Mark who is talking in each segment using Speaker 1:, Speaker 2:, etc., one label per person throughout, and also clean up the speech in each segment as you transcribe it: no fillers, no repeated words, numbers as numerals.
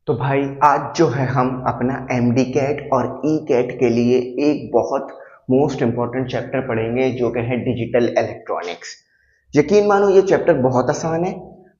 Speaker 1: तो भाई आज जो है हम अपना एमडी कैट और ई कैट के लिए एक बहुत मोस्ट इम्पॉर्टेंट चैप्टर पढ़ेंगे जो कि है डिजिटल इलेक्ट्रॉनिक्स। यकीन मानो ये चैप्टर बहुत आसान है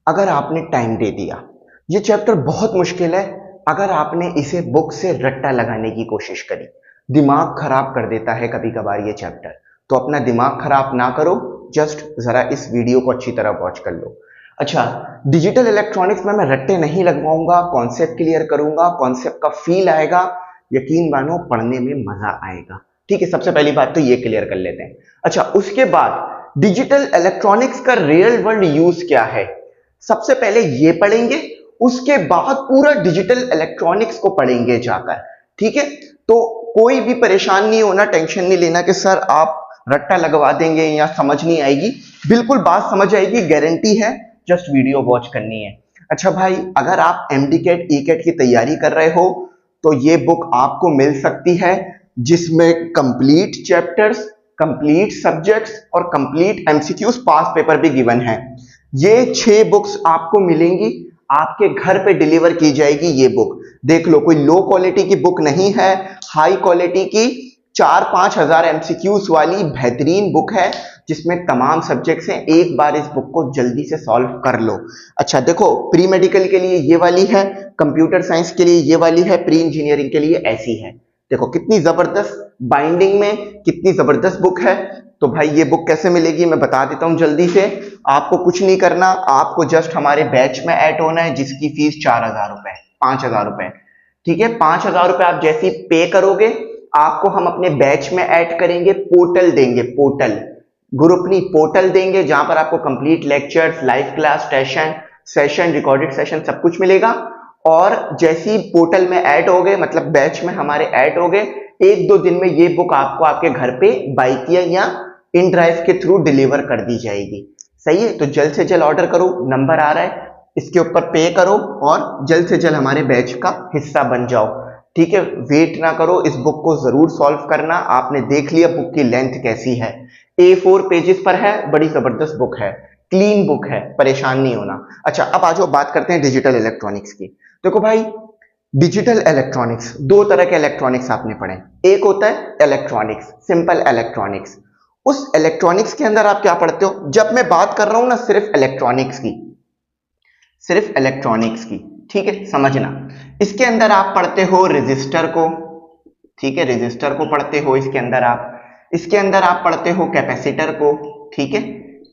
Speaker 1: अगर आपने टाइम दे दिया। ये चैप्टर बहुत मुश्किल है अगर आपने इसे बुक से रट्टा लगाने की कोशिश करी। दिमाग खराब कर देता है कभी कभार ये चैप्टर, तो अपना दिमाग खराब ना करो, जस्ट ज़रा इस वीडियो को अच्छी तरह वॉच कर लो। अच्छा, डिजिटल इलेक्ट्रॉनिक्स में मैं रट्टे नहीं लगवाऊंगा, कॉन्सेप्ट क्लियर करूंगा, कॉन्सेप्ट का फील आएगा, यकीन मानो पढ़ने में मजा आएगा। ठीक है, सबसे पहली बात तो ये क्लियर कर लेते हैं। अच्छा, उसके बाद डिजिटल इलेक्ट्रॉनिक्स का रियल वर्ल्ड यूज क्या है, सबसे पहले ये पढ़ेंगे, उसके बाद पूरा डिजिटल इलेक्ट्रॉनिक्स को पढ़ेंगे जाकर। ठीक है, तो कोई भी परेशान नहीं होना, टेंशन नहीं लेना कि सर आप रट्टा लगवा देंगे या समझ नहीं आएगी। बिल्कुल बात समझ आएगी, गारंटी है, जस्ट वीडियो वॉच करनी है। अच्छा भाई, अगर आप एमडी कैट ई कैट की तैयारी कर रहे हो तो ये बुक आपको मिल सकती है जिसमें कंप्लीट चैप्टर्स, कंप्लीट सब्जेक्ट्स और कंप्लीट एमसीक्यूज पास पेपर भी गिवन है। ये 6 बुक्स आपको मिलेंगी, आपके घर पे डिलीवर की जाएगी ये बुक। देख लो, कोई लो क्वालिटी की बुक नहीं है, हाई क्वालिटी की 4-5 हजार एमसीक्यूज वाली बेहतरीन बुक है जिसमें तमाम सब्जेक्ट्स हैं। एक बार इस बुक को जल्दी से सॉल्व कर लो। अच्छा देखो, प्री मेडिकल के लिए ये वाली है, कंप्यूटर साइंस के लिए ये वाली है, प्री इंजीनियरिंग के लिए ऐसी है। देखो कितनी जबरदस्त बाइंडिंग में, कितनी जबरदस्त बुक है। तो भाई ये बुक कैसे मिलेगी मैं बता देता हूं जल्दी से। आपको कुछ नहीं करना, आपको जस्ट हमारे बैच में ऐड होना है जिसकी फीस 4000 रुपए, 5000 रुपए। ठीक है, 5000 रुपए आप जैसी पे करोगे आपको हम अपने बैच में ऐड करेंगे, पोर्टल देंगे, पोर्टल ग्रुप नहीं पोर्टल देंगे जहां पर आपको complete lectures, live class, session recorded session सब कुछ मिलेगा। और जैसी पोर्टल में ऐड हो गए, मतलब बैच में हमारे ऐड हो गए, 1-2 दिन में ये बुक आपको आपके घर पे बाइकिया या इन ड्राइव के थ्रू डिलीवर कर दी जाएगी। सही है, तो जल्द से जल्द ऑर्डर करो, नंबर आ रहा है, इसके ऊपर पे करो और जल्द से जल्द हमारे बैच का हिस्सा बन जाओ। ठीक है, वेट ना करो, इस बुक को जरूर सॉल्व करना। आपने देख लिया बुक की लेंथ कैसी है, A4 पेजेस पर है, बड़ी जबरदस्त बुक है, क्लीन बुक है, परेशान नहीं होना। अच्छा, अब आ जाओ बात करते हैं डिजिटल इलेक्ट्रॉनिक्स की। देखो भाई, डिजिटल इलेक्ट्रॉनिक्स, 2 तरह के इलेक्ट्रॉनिक्स आपने पढ़े। एक होता है इलेक्ट्रॉनिक्स, सिंपल इलेक्ट्रॉनिक्स। उस इलेक्ट्रॉनिक्स के अंदर आप क्या पढ़ते हो, जब मैं बात कर रहा हूं ना सिर्फ इलेक्ट्रॉनिक्स की, सिर्फ इलेक्ट्रॉनिक्स की, ठीक है समझना, इसके अंदर आप पढ़ते हो रजिस्टर को। ठीक है, रजिस्टर को पढ़ते हो इसके अंदर आप, इसके अंदर आप पढ़ते हो कैपेसिटर को। ठीक है,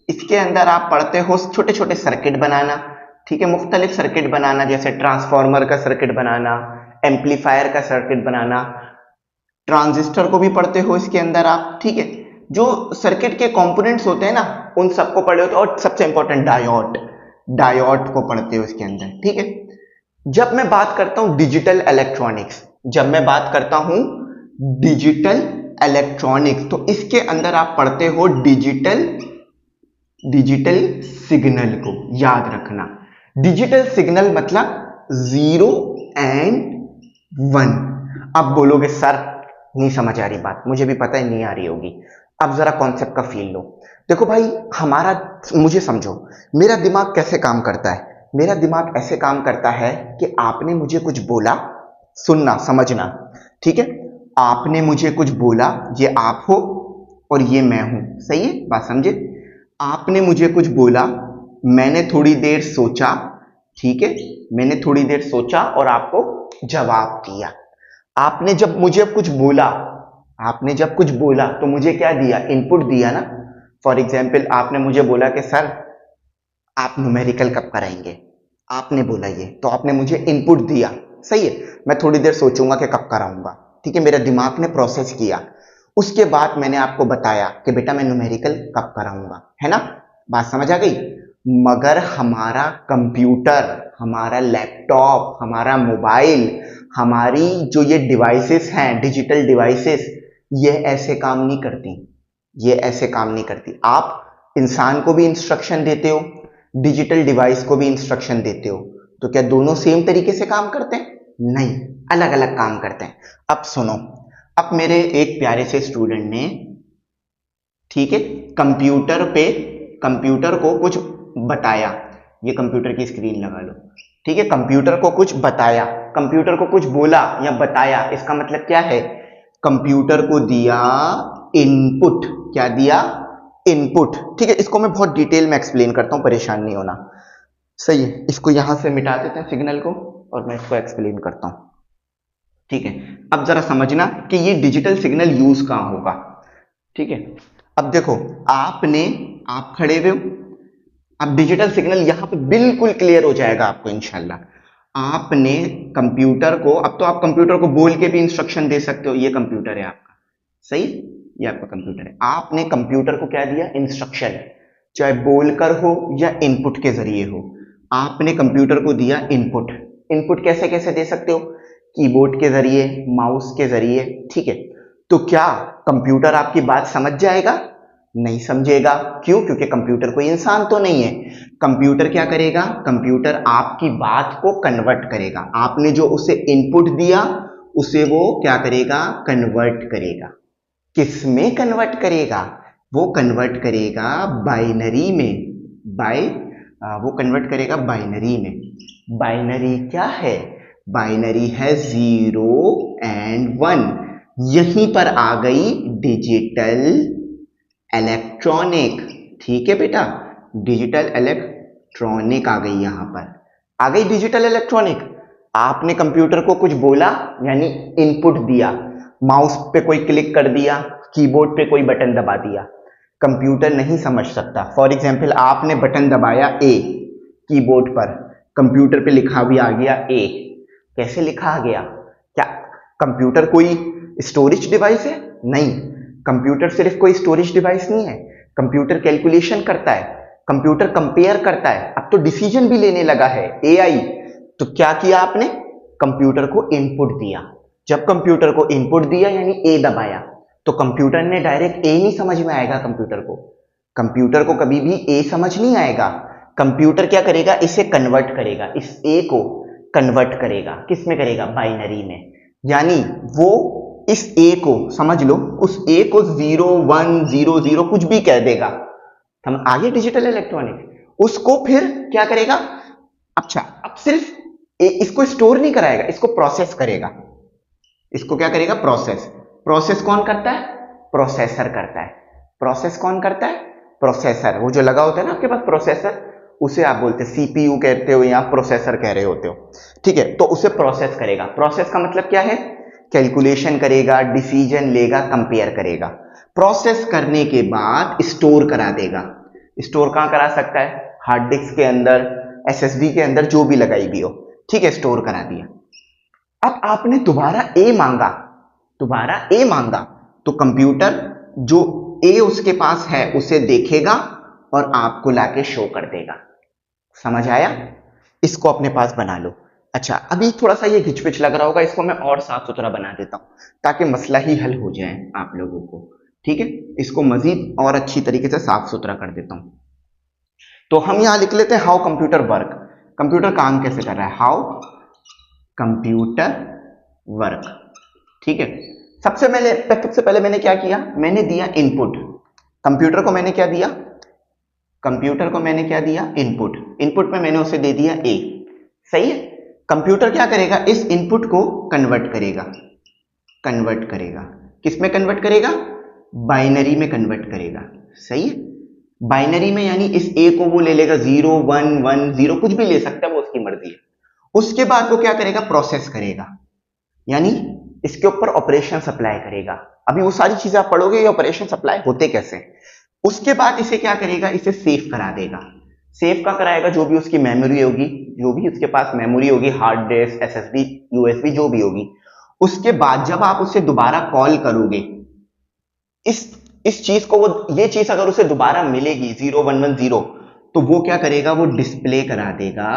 Speaker 1: इसके अंदर आप पढ़ते हो छोटे छोटे सर्किट बनाना। ठीक है, मुख्तलिफ सर्किट बनाना, जैसे ट्रांसफार्मर का सर्किट बनाना, एम्पलीफायर का सर्किट बनाना, ट्रांजिस्टर को भी पढ़ते हो इसके अंदर आप। ठीक है, जो सर्किट के कंपोनेंट्स होते हैं ना उन सबको पढ़े हो। और सबसे इंपॉर्टेंट डायोड, डायोड को पढ़ते हो इसके अंदर। ठीक है, जब मैं बात करता हूं डिजिटल इलेक्ट्रॉनिक्स, जब मैं बात करता हूं डिजिटल इलेक्ट्रॉनिक्स, तो इसके अंदर आप पढ़ते हो डिजिटल सिग्नल को। याद रखना, डिजिटल सिग्नल मतलब 0 और 1। अब बोलोगे सर नहीं समझ आ रही बात, मुझे भी पता है नहीं आ रही होगी, अब जरा कॉन्सेप्ट का फील लो। देखो भाई, हमारा, मुझे समझो, मेरा दिमाग कैसे काम करता है। मेरा दिमाग ऐसे काम करता है कि आपने मुझे कुछ बोला, सुनना समझना। ठीक है, आपने मुझे कुछ बोला, ये आप हो और ये मैं हूं। सही है, बात समझे। आपने मुझे कुछ बोला, मैंने थोड़ी देर सोचा। ठीक है, मैंने थोड़ी देर सोचा और आपको जवाब दिया। आपने जब मुझे कुछ बोला, आपने जब कुछ बोला तो मुझे क्या दिया, इनपुट दिया ना। फॉर एग्जाम्पल आपने मुझे बोला कि सर आप न्यूमेरिकल कब कराएंगे, आपने बोला ये, तो आपने मुझे इनपुट दिया। सही है, मैं थोड़ी देर सोचूंगा कि कब कराऊंगा। ठीक है, मेरा दिमाग ने प्रोसेस किया, उसके बाद मैंने आपको बताया कि बेटा मैं न्यूमेरिकल कब कराऊंगा, है ना। बात समझ आ गई। मगर हमारा कंप्यूटर, हमारा लैपटॉप, हमारा मोबाइल, हमारी जो ये डिवाइसेस हैं, डिजिटल डिवाइसेस, ये ऐसे काम नहीं करती, ये ऐसे काम नहीं करती। आप इंसान को भी इंस्ट्रक्शन देते हो, डिजिटल डिवाइस को भी इंस्ट्रक्शन देते हो, तो क्या दोनों सेम तरीके से काम करते हैं? नहीं, अलग अलग काम करते हैं। अब सुनो, अब मेरे एक प्यारे से स्टूडेंट ने, ठीक है, कंप्यूटर को कुछ बताया। ये कंप्यूटर की स्क्रीन लगा लो, ठीक है, कंप्यूटर को कुछ बताया, कंप्यूटर को कुछ बोला या बताया, इसका मतलब क्या है, कंप्यूटर को दिया इनपुट। क्या दिया? इनपुट। ठीक है, इसको मैं बहुत डिटेल में एक्सप्लेन करता हूं, परेशान नहीं होना। सही है, इसको यहां से मिटा देते हैं सिग्नल को और मैं इसको एक्सप्लेन करता हूं। ठीक है, अब जरा समझना कि ये डिजिटल सिग्नल यूज कहां होगा। ठीक है, अब देखो, आप खड़े हुए हो, अब डिजिटल सिग्नल यहां पे बिल्कुल क्लियर हो जाएगा आपको इंशाल्लाह। आपने कंप्यूटर को, अब तो आप कंप्यूटर को बोल के भी इंस्ट्रक्शन दे सकते हो, ये कंप्यूटर है आपका, सही, ये आपका कंप्यूटर है। आपने कंप्यूटर को क्या दिया? इंस्ट्रक्शन, चाहे बोलकर हो या इनपुट के जरिए हो, आपने कंप्यूटर को दिया इनपुट। इनपुट कैसे कैसे दे सकते हो? कीबोर्ड के जरिए, माउस के जरिए। ठीक है, तो क्या कंप्यूटर आपकी बात समझ जाएगा? नहीं समझेगा। क्यों? क्योंकि कंप्यूटर कोई इंसान तो नहीं है। कंप्यूटर क्या करेगा? कंप्यूटर आपकी बात को कन्वर्ट करेगा। आपने जो उसे इनपुट दिया उसे वो क्या करेगा? कन्वर्ट करेगा। किस में कन्वर्ट करेगा? वो कन्वर्ट करेगा बाइनरी में। वो कन्वर्ट करेगा बाइनरी में। बाइनरी क्या है? बाइनरी है 0 एंड 1। यहीं पर आ गई डिजिटल इलेक्ट्रॉनिक। ठीक है बेटा, डिजिटल इलेक्ट्रॉनिक आ गई, यहां पर आ गई डिजिटल इलेक्ट्रॉनिक। आपने कंप्यूटर को कुछ बोला यानी इनपुट दिया, माउस पे कोई क्लिक कर दिया, कीबोर्ड पे कोई बटन दबा दिया, कंप्यूटर नहीं समझ सकता। फॉर एग्जाम्पल, आपने बटन दबाया ए कीबोर्ड पर, कंप्यूटर पे लिखा भी आ गया ए। कैसे लिखा आ गया? क्या कंप्यूटर कोई स्टोरेज डिवाइस है? नहीं, कंप्यूटर सिर्फ कोई स्टोरेज डिवाइस नहीं है। कंप्यूटर कैलकुलेशन करता है, कंप्यूटर कंपेयर करता है, अब तो डिसीजन भी लेने लगा है, एआई। तो क्या किया आपने? कंप्यूटर को इनपुट दिया। जब कंप्यूटर को इनपुट दिया यानी ए दबाया, तो कंप्यूटर ने डायरेक्ट ए नहीं समझ में आएगा। कंप्यूटर को कभी भी ए समझ नहीं आएगा। कंप्यूटर क्या करेगा? इसे कन्वर्ट करेगा, इस ए को कन्वर्ट करेगा। किस में करेगा? बाइनरी में। यानी वो इस ए को, समझ लो, उस ए को 0 1 0 0 कुछ भी कह देगा। हम आगे डिजिटल इलेक्ट्रॉनिक उसको फिर क्या करेगा? अच्छा, अब सिर्फ इसको स्टोर नहीं कराएगा, इसको प्रोसेस करेगा। इसको क्या करेगा? प्रोसेस। प्रोसेस कौन करता है? प्रोसेसर करता है। प्रोसेस कौन करता है? प्रोसेसर। वो जो लगा होता है ना आपके पास प्रोसेसर, उसे आप बोलते हैं सीपीयू कहते हो या प्रोसेसर कह रहे होते हो। ठीक है, तो उसे प्रोसेस करेगा। प्रोसेस का मतलब क्या है? कैलकुलेशन करेगा, डिसीजन लेगा, कंपेयर करेगा। प्रोसेस करने के बाद स्टोर करा देगा। स्टोर कहां करा सकता है? हार्ड डिस्क के अंदर, एसएसडी के अंदर, जो भी लगाई भी हो। ठीक है, स्टोर करा दिया। अब आपने दोबारा ए मांगा, तो कंप्यूटर जो ए उसके पास है उसे देखेगा और आपको लाके शो कर देगा। समझ आया? इसको अपने पास बना लो। अच्छा, अभी थोड़ा सा ये घिचपिच लग रहा होगा, इसको मैं और साफ सुथरा बना देता हूं ताकि मसला ही हल हो जाए आप लोगों को। ठीक है, इसको मजीद और अच्छी तरीके से साफ सुथरा कर देता हूं। तो हम यहां लिख लेते हैं हाउ कंप्यूटर वर्क। कंप्यूटर काम कैसे कर रहा है? How computer work. ठीक है, सबसे पहले मैंने क्या किया? मैंने दिया इनपुट। कंप्यूटर को मैंने क्या दिया? इनपुट। इनपुट में मैंने उसे दे दिया ए। सही है, कंप्यूटर क्या करेगा? इस इनपुट को कन्वर्ट करेगा। किस में कन्वर्ट करेगा? बाइनरी में कन्वर्ट करेगा। सही है, बाइनरी में, यानी इस ए को वो ले लेगा 0 1 1 0, कुछ भी ले सकता है, वो उसकी मर्जी है। उसके बाद वो क्या करेगा? प्रोसेस करेगा, यानी इसके ऊपर ऑपरेशन अप्लाई करेगा। अभी वो सारी चीजें आप पढ़ोगे, ये ऑपरेशन अप्लाई होते कैसे। उसके बाद इसे क्या करेगा? इसे सेव करा देगा। सेव का कराएगा? जो भी उसकी मेमोरी होगी, जो भी उसके पास मेमोरी होगी, हार्ड डिस्क, एसएसडी, यूएसबी, जो भी होगी। उसके बाद जब आप उसे दोबारा कॉल करोगे, इस चीज को, वो ये चीज अगर उसे दोबारा मिलेगी 0 1 1 0, तो वो क्या करेगा? वो डिस्प्ले करा देगा,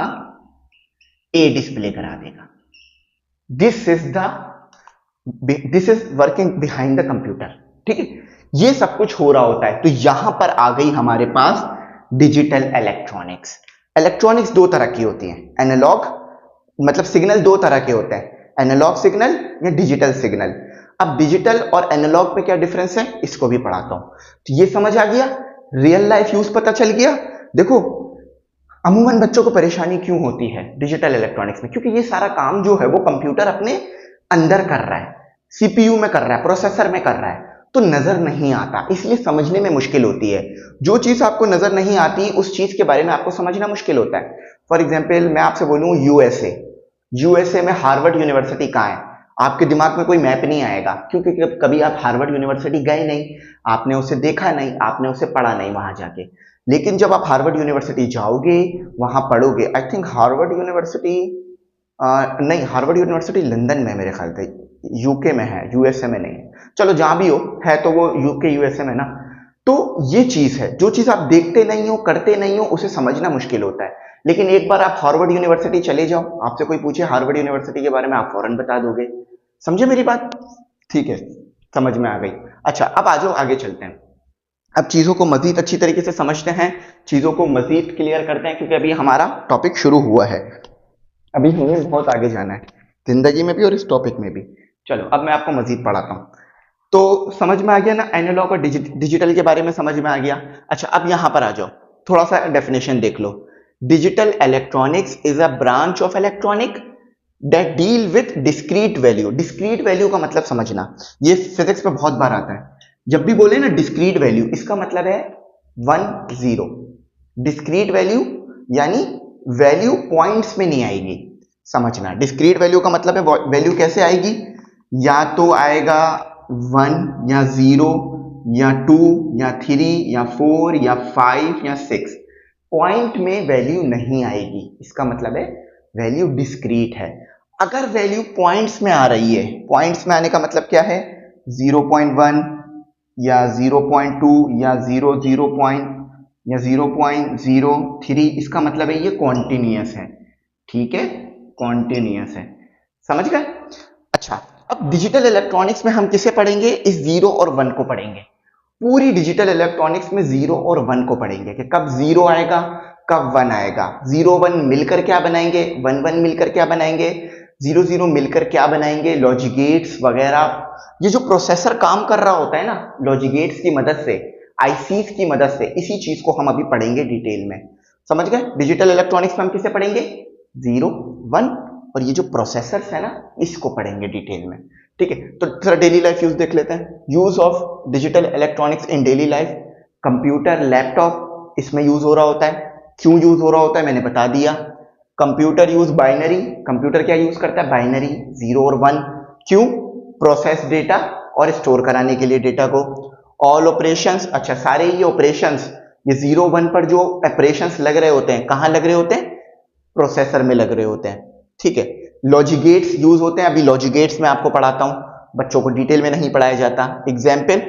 Speaker 1: ए डिस्प्ले करा देगा। This is working behind the computer. ठीक है, ये सब कुछ हो रहा होता है। तो यहां पर आ गई हमारे पास डिजिटल इलेक्ट्रॉनिक्स। इलेक्ट्रॉनिक्स दो तरह की होती हैं। एनालॉग, मतलब सिग्नल दो तरह के होते हैं, एनालॉग सिग्नल या डिजिटल सिग्नल। अब डिजिटल और एनालॉग में क्या डिफरेंस है, इसको भी पढ़ाता हूं। तो ये समझ आ गया, रियल लाइफ यूज पता चल गया। देखो, अमूमन बच्चों को परेशानी क्यों होती है डिजिटल इलेक्ट्रॉनिक्स में? क्योंकि ये सारा काम जो है वो कंप्यूटर अपने अंदर कर रहा है, सीपीयू में कर रहा है, प्रोसेसर में कर रहा है, तो नजर नहीं आता, इसलिए समझने में मुश्किल होती है। जो चीज आपको नजर नहीं आती उस चीज के बारे में आपको समझना मुश्किल होता है। फॉर एग्जाम्पल मैं आपसे बोलूं यूएसए, यूएसए में हार्वर्ड यूनिवर्सिटी कहाँ है, आपके दिमाग में कोई मैप नहीं आएगा, क्योंकि कभी आप हार्वर्ड यूनिवर्सिटी गए नहीं, आपने उसे देखा नहीं, आपने उसे पढ़ा नहीं वहां जाके। लेकिन जब आप हार्वर्ड यूनिवर्सिटी जाओगे, वहां पढ़ोगे, आई थिंक हार्वर्ड यूनिवर्सिटी नहीं, हार्वर्ड यूनिवर्सिटी लंदन में है मेरे ख्याल से, यूके में है, यूएसए में नहीं है, चलो जहां भी हो, है तो वो यूके यूएसए में ना। तो ये चीज है, जो चीज आप देखते नहीं हो, करते नहीं हो, उसे समझना मुश्किल होता है। लेकिन एक बार आप हार्वर्ड यूनिवर्सिटी चले जाओ, आपसे कोई पूछे हार्वर्ड यूनिवर्सिटी के बारे में, आप फौरन बता दोगे। समझे मेरी बात? ठीक है, समझ में आ गई। अच्छा, अब आ जाओ आगे चलते हैं। अब चीजों को मजीद अच्छी तरीके से समझते हैं, चीजों को मजीद क्लियर करते हैं, क्योंकि अभी हमारा टॉपिक शुरू हुआ है, अभी हमें बहुत आगे जाना है जिंदगी में भी और इस टॉपिक में भी। चलो अब मैं आपको मजीद पढ़ाता हूँ। तो समझ में आ गया ना, एनालॉग और डिजिटल के बारे में समझ में आ गया। अच्छा, अब यहां पर आ जाओ, थोड़ा सा डेफिनेशन देख लो। Digital electronics is a branch of electronic that deal with discrete value. Discrete value का मतलब समझना, ये फिजिक्स में बहुत बार आता है। जब भी बोले ना डिस्क्रीट वैल्यू, इसका मतलब है 1 0। डिस्क्रीट वैल्यू यानी वैल्यू पॉइंट्स में नहीं आएगी, समझना। डिस्क्रीट वैल्यू का मतलब है वैल्यू कैसे आएगी, या तो आएगा 1 या 0 या 2 या 3 या 4 या 5 या 6, पॉइंट में वैल्यू नहीं आएगी, इसका मतलब है वैल्यू डिस्क्रीट है। अगर वैल्यू पॉइंट्स में आ रही है, पॉइंट्स में आने का मतलब क्या है, 0.1 या 0.2 या 0 पॉइंट या 0.03, इसका मतलब है ये कॉन्टिन्यूअस है। ठीक है, कॉन्टिन्यूअस है, समझ गए? अच्छा, अब डिजिटल इलेक्ट्रॉनिक्स में हम किसे पढ़ेंगे, इस 0 और 1 को पढ़ेंगे। पूरी डिजिटल इलेक्ट्रॉनिक्स में 0 और 1 को पढ़ेंगे कि कब 0 आएगा, कब 1 आएगा, 0 1 मिलकर क्या बनाएंगे, 1 1 मिलकर क्या बनाएंगे, 0 0 मिलकर क्या बनाएंगे, लॉजिक गेट्स वगैरह। ये जो प्रोसेसर काम कर रहा होता है ना, लॉजिक गेट्स की मदद से, आईसीज की मदद से, इसी चीज को हम अभी पढ़ेंगे डिटेल में। समझ गए? डिजिटल इलेक्ट्रॉनिक्स में हम किसे पढ़ेंगे, 0 1, और ये जो प्रोसेसर्स है ना, इसको पढ़ेंगे डिटेल में। ठीक है, तो थोड़ा डेली लाइफ यूज देख लेते हैं। Use of digital electronics in daily life, computer, laptop इसमें यूज हो रहा होता है। क्यों यूज हो रहा होता है मैंने बता दिया। कंप्यूटर यूज बाइनरी, कंप्यूटर क्या यूज करता है, बाइनरी, 0 और 1। क्यों? प्रोसेस डेटा और स्टोर कराने के लिए डेटा को। ऑल ऑपरेशंस, अच्छा सारे ये ऑपरेशंस, ये 0 1 पर जो ऑपरेशंस लग रहे होते हैं, कहां लग रहे होते हैं, प्रोसेसर में लग रहे होते हैं। ठीक है, लॉजिक गेट्स यूज होते हैं, अभी लॉजिक गेट्स मैं आपको पढ़ाता हूं, बच्चों को डिटेल में नहीं पढ़ाया जाता। एग्जाम्पल,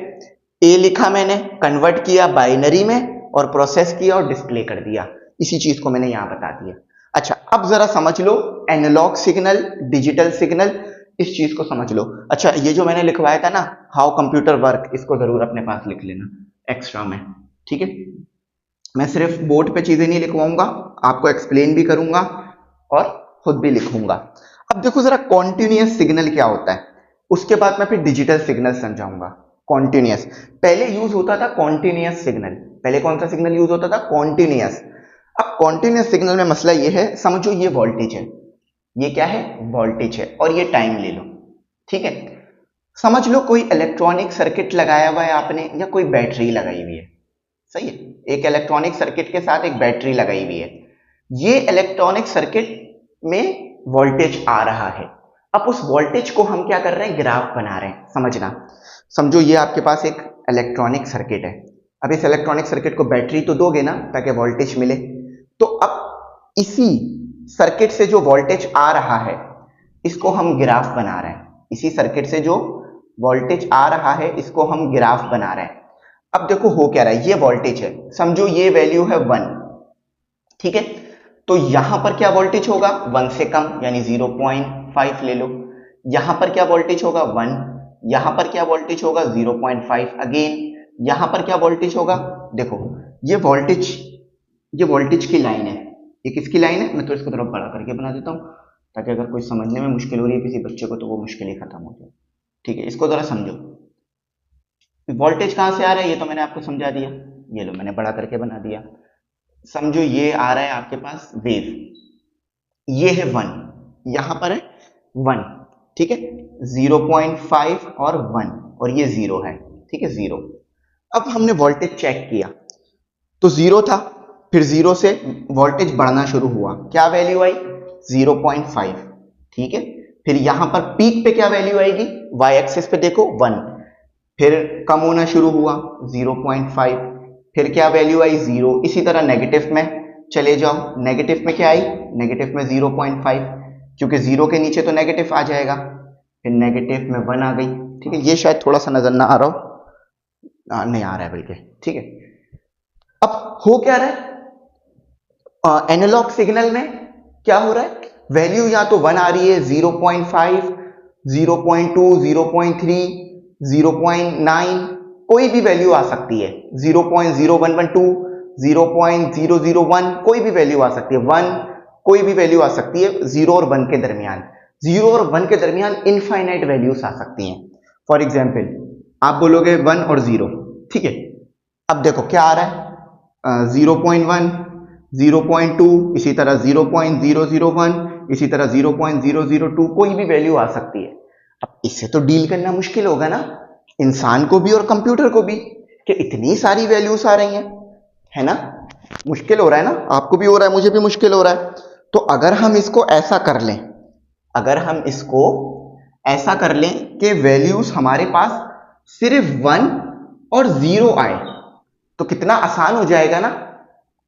Speaker 1: ए लिखा मैंने, कन्वर्ट किया बाइनरी में और प्रोसेस किया और डिस्प्ले कर दिया, इसी चीज को मैंने यहां बता दिया। अच्छा, अब जरा समझ लो एनालॉग सिग्नल, डिजिटल सिग्नल, इस चीज को समझ लो। अच्छा, ये जो मैंने लिखवाया था ना, हाउ कंप्यूटर वर्क, इसको जरूर अपने पास लिख लेना एक्स्ट्रा में। ठीक है, मैं सिर्फ बोर्ड पे चीजें नहीं लिखवाऊंगा, आपको एक्सप्लेन भी करूंगा और खुद भी लिखूंगा। अब देखो जरा कॉन्टिन्यूअस सिग्नल क्या होता है, उसके बाद मैं फिर डिजिटल सिग्नल समझाऊंगा। कॉन्टिन्यूअस, पहले यूज होता था कॉन्टिन्यूअस सिग्नल, पहले कौन सा सिग्नल यूज होता था, कॉन्टिन्यूअस। अब कॉन्टिन्यूअस सिग्नल में मसला ये है, समझो ये वोल्टेज है, ये क्या है, वोल्टेज है, और ये टाइम ले लो। ठीक है, समझ लो कोई इलेक्ट्रॉनिक सर्किट लगाया हुआ है आपने, या कोई बैटरी लगाई हुई है, सही है, एक इलेक्ट्रॉनिक सर्किट के साथ एक बैटरी लगाई हुई है। ये इलेक्ट्रॉनिक सर्किट में वोल्टेज आ रहा है। अब उस वोल्टेज को हम क्या कर रहे हैं, ग्राफ बना रहे हैं, समझना। समझो ये आपके पास एक इलेक्ट्रॉनिक सर्किट है, अब इस इलेक्ट्रॉनिक सर्किट को बैटरी तो दोगे ना ताकि वोल्टेज मिले, तो अब इसी सर्किट से जो वोल्टेज आ रहा है इसको हम ग्राफ बना रहे हैं, इसी सर्किट से जो वोल्टेज आ रहा है इसको हम ग्राफ बना रहे हैं। अब देखो हो क्या रहा है, ये वोल्टेज है, समझो ये वैल्यू है 1। ठीक है, तो यहां पर क्या वोल्टेज होगा, 1 से कम, यानी 0.5 ले लो। यहां पर क्या वोल्टेज होगा, 1। यहां पर क्या वोल्टेज होगा, 0.5 अगेन। यहां पर क्या वोल्टेज होगा, देखो ये वोल्टेज की लाइन है, ये किसकी लाइन है, मैं तो इसको थोड़ा बड़ा करके बना देता हूं ताकि अगर कोई समझने में मुश्किल हो रही है किसी बच्चे को तो वो मुश्किल ही खत्म हो जाए। ठीक है, इसको जरा समझो, वोल्टेज कहां से आ रहा है ये तो मैंने आपको समझा दिया, ये लो मैंने बड़ा करके बना दिया। समझो ये आ रहा है आपके पास वेव, ये है 1, यहां पर है 1, ठीक है, 0.5 और 1, और ये 0 है, ठीक है, 0। अब हमने वोल्टेज चेक किया तो 0 था, फिर 0 से वोल्टेज बढ़ना शुरू हुआ, क्या वैल्यू आई 0.5, ठीक है। फिर यहां पर पीक पे क्या वैल्यू आएगी, y एक्सिस पे देखो 1, फिर कम होना शुरू हुआ 0.5, फिर क्या वैल्यू आई 0। इसी तरह नेगेटिव में चले जाओ, नेगेटिव में क्या आई, नेगेटिव में 0.5, क्योंकि 0 के नीचे तो नेगेटिव आ जाएगा, फिर नेगेटिव में 1 आ गई, ठीक है। ये शायद थोड़ा सा नजर ना आ रहा हो, नहीं आ रहा है बल्कि, ठीक है। अब हो क्या रहा है, एनालॉग सिग्नल में क्या हो रहा है, वैल्यू या तो 1 आ रही है, 0.5, 0.2, 0.3, 0.9, कोई भी वैल्यू आ सकती है, 0.0112, 0.001, कोई भी वैल्यू आ सकती है, 1, कोई भी वैल्यू आ सकती है, 0 और 1 के दरमियान, 0 और 1 के दरमियान इनफाइनाइट वैल्यूज आ सकती हैं। फॉर एग्जाम्पल आप बोलोगे 1 और 0, ठीक है। अब देखो क्या आ रहा है, 0.1, 0.2, इसी तरह 0.001, इसी तरह 0.002, कोई भी वैल्यू आ सकती है। अब इससे तो डील करना मुश्किल होगा ना, इंसान को भी और कंप्यूटर को भी, कि इतनी सारी वैल्यूज आ रही हैं, है ना, मुश्किल हो रहा है ना, आपको भी हो रहा है, मुझे भी मुश्किल हो रहा है। तो अगर हम इसको ऐसा कर लें, अगर हम इसको ऐसा कर लें कि वैल्यूज हमारे पास सिर्फ 1 और 0 आए, तो कितना आसान हो जाएगा ना,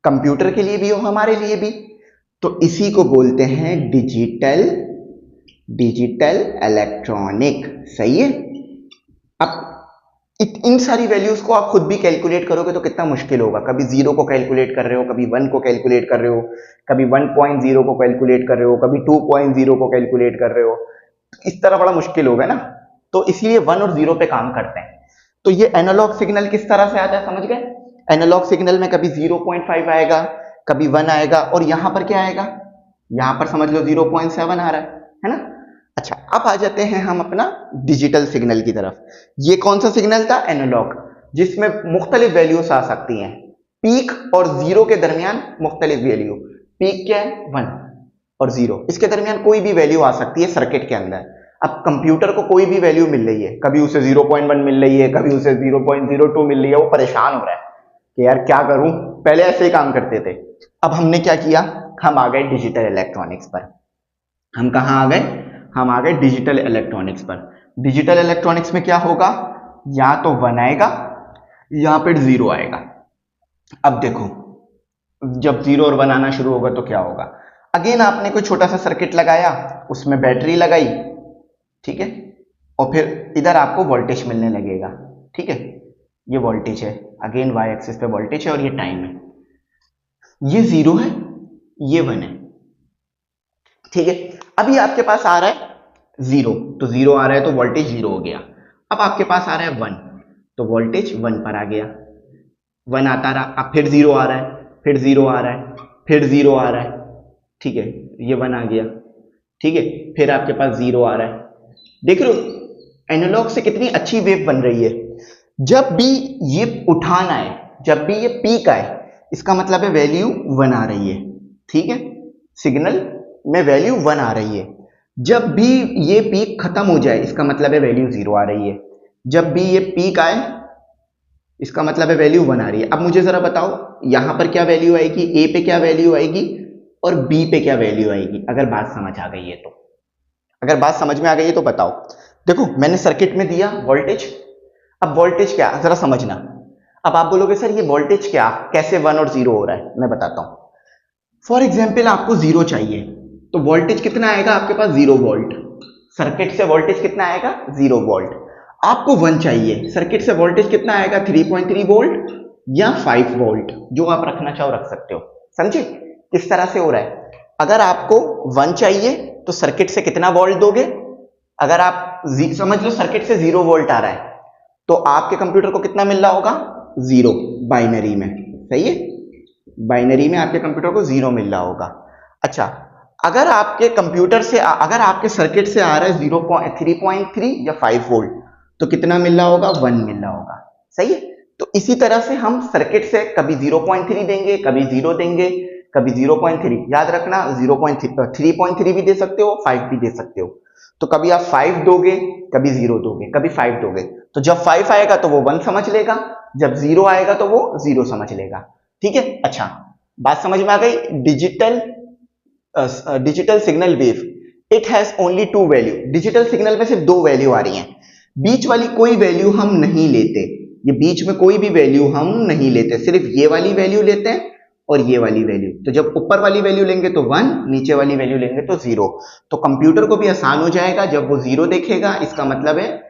Speaker 1: कंप्यूटर के लिए भी और हमारे लिए भी। तो इसी को बोलते हैं डिजिटल इलेक्ट्रॉनिक, सही है। अब इन सारी वैल्यूज को आप खुद भी कैलकुलेट करोगे तो कितना मुश्किल होगा, कभी 0 को कैलकुलेट कर रहे हो, कभी 1 को कैलकुलेट कर रहे हो, कभी 1.0 को कैलकुलेट कर रहे हो, कभी 2.0 को कैलकुलेट कर रहे हो, इस तरह बड़ा मुश्किल होगा ना। तो इसलिए 1 और 0 पे काम करते हैं। तो ये एनालॉग सिग्नल किस तरह से आता है, समझ गए। एनालॉग सिग्नल में कभी 0.5 आएगा, कभी 1 आएगा, और यहां पर क्या आएगा, यहां पर समझ लो 0.7 आ रहा है ना। अच्छा, अब आ जाते हैं हम अपना डिजिटल सिग्नल की तरफ। ये कौन सा सिग्नल था, एनालॉग, जिसमें मुख्तलिफ वैल्यूज आ सकती हैं, पीक और 0 के दरमियान मुख्तलिफ वैल्यू, पीक क्या है 1 और 0, इसके दरमियान कोई भी वैल्यू आ सकती है सर्किट के अंदर। अब कंप्यूटर को कोई भी वैल्यू मिल रही है, कभी उसे 0.1 मिल रही है, कभी उसे 0.02 मिल रही है, वो परेशान हो रहा है कि यार क्या करूं, पहले ऐसे ही काम करते थे। अब हमने क्या किया, हम आ गए डिजिटल इलेक्ट्रॉनिक्स पर। हम कहां आ गए, हम आ गए डिजिटल इलेक्ट्रॉनिक्स पर। डिजिटल इलेक्ट्रॉनिक्स में क्या होगा, या तो 1 आएगा या फिर 0 आएगा। अब देखो जब 0 और 1 आना शुरू होगा तो क्या होगा, अगेन आपने कोई छोटा सा सर्किट लगाया, उसमें बैटरी लगाई, ठीक है, और फिर इधर आपको वोल्टेज मिलने लगेगा, ठीक है। ये वोल्टेज है, अगेन वाई एक्सिस पे वोल्टेज है और ये टाइम है, ये 0 है, ये 1 है, ठीक है। अभी आपके पास आ रहा है 0, तो 0 आ रहा है तो वोल्टेज 0 हो गया। अब आपके पास आ रहा है 1, तो वोल्टेज 1 पर आ गया, 1 आता रहा, अब फिर 0 आ रहा है, फिर 0 आ रहा है, फिर 0 आ रहा है, ठीक है, ये 1 आ गया, ठीक है, फिर आपके पास 0 आ रहा है। देख रहे हो एनालॉग से कितनी अच्छी वेव बन रही है। जब भी ये उठान आए, जब भी ये पीक आए, इसका मतलब है वैल्यू 1 आ रही है, ठीक है, सिग्नल में वैल्यू 1 आ रही है। जब भी ये पीक खत्म हो जाए, इसका मतलब है वैल्यू 0 आ रही है। जब भी ये पीक आए, इसका मतलब है वैल्यू 1 आ रही है। अब मुझे जरा बताओ यहां पर क्या वैल्यू आएगी, ए पे क्या वैल्यू आएगी और बी पे क्या वैल्यू आएगी, अगर बात समझ आ गई है तो। अगर बात समझ में आ गई है तो बताओ। देखो मैंने सर्किट में दिया वोल्टेज, अब वोल्टेज क्या, जरा समझना। अब आप बोलोगे सर ये वोल्टेज क्या, कैसे 1 और 0 हो रहा है, मैं बताता हूं। फॉर एग्जाम्पल आपको 0 चाहिए, तो वोल्टेज कितना आएगा आपके पास, 0 वोल्ट, सर्किट से वोल्टेज कितना आएगा 0 वोल्ट। आपको 1 चाहिए, सर्किट से वोल्टेज कितना आएगा 3.3 वोल्ट या 5 वोल्ट, जो आप रखना चाहो रख सकते हो। समझे किस तरह से हो रहा है। अगर आपको 1 चाहिए तो सर्किट से कितना वोल्ट दोगे, अगर आप समझ लो सर्किट से 0 वोल्ट आ रहा है तो आपके कंप्यूटर को कितना मिल रहा होगा, 0 बाइनरी में, सही है, बाइनरी में आपके कंप्यूटर को 0 मिल रहा होगा। अच्छा, अगर आपके कंप्यूटर से, अगर आपके सर्किट से आ रहा है 0.3.3 या 5 वोल्ट, तो कितना मिल रहा होगा, 1 मिल रहा होगा, सही है। तो इसी तरह से हम सर्किट से कभी 0.3 देंगे, कभी 0 देंगे, कभी 0.3, याद रखना 0.3 भी दे सकते हो, 5 भी दे सकते हो। तो कभी आप 5 दोगे, कभी 0 दोगे, कभी 5 दोगे। तो जब 5 आएगा तो वो 1 समझ लेगा, जब 0 आएगा तो वो 0 समझ लेगा। ठीक है, अच्छा बात समझ में आ गई। Digital signal wave, it has only 2 value. Digital signal में सिर्फ 2 वैल्यू आ रही हैं, बीच वाली कोई वैल्यू हम नहीं लेते, ये बीच में कोई भी वैल्यू हम नहीं लेते, सिर्फ ये वाली वैल्यू लेते हैं और ये वाली वैल्यू। तो जब ऊपर वाली वैल्यू लेंगे तो 1, नीचे वाली वैल्यू लेंगे तो 0। तो कंप्यूटर को भी आसान हो जाएगा, जब वो 0 देखेगा इसका मतलब है,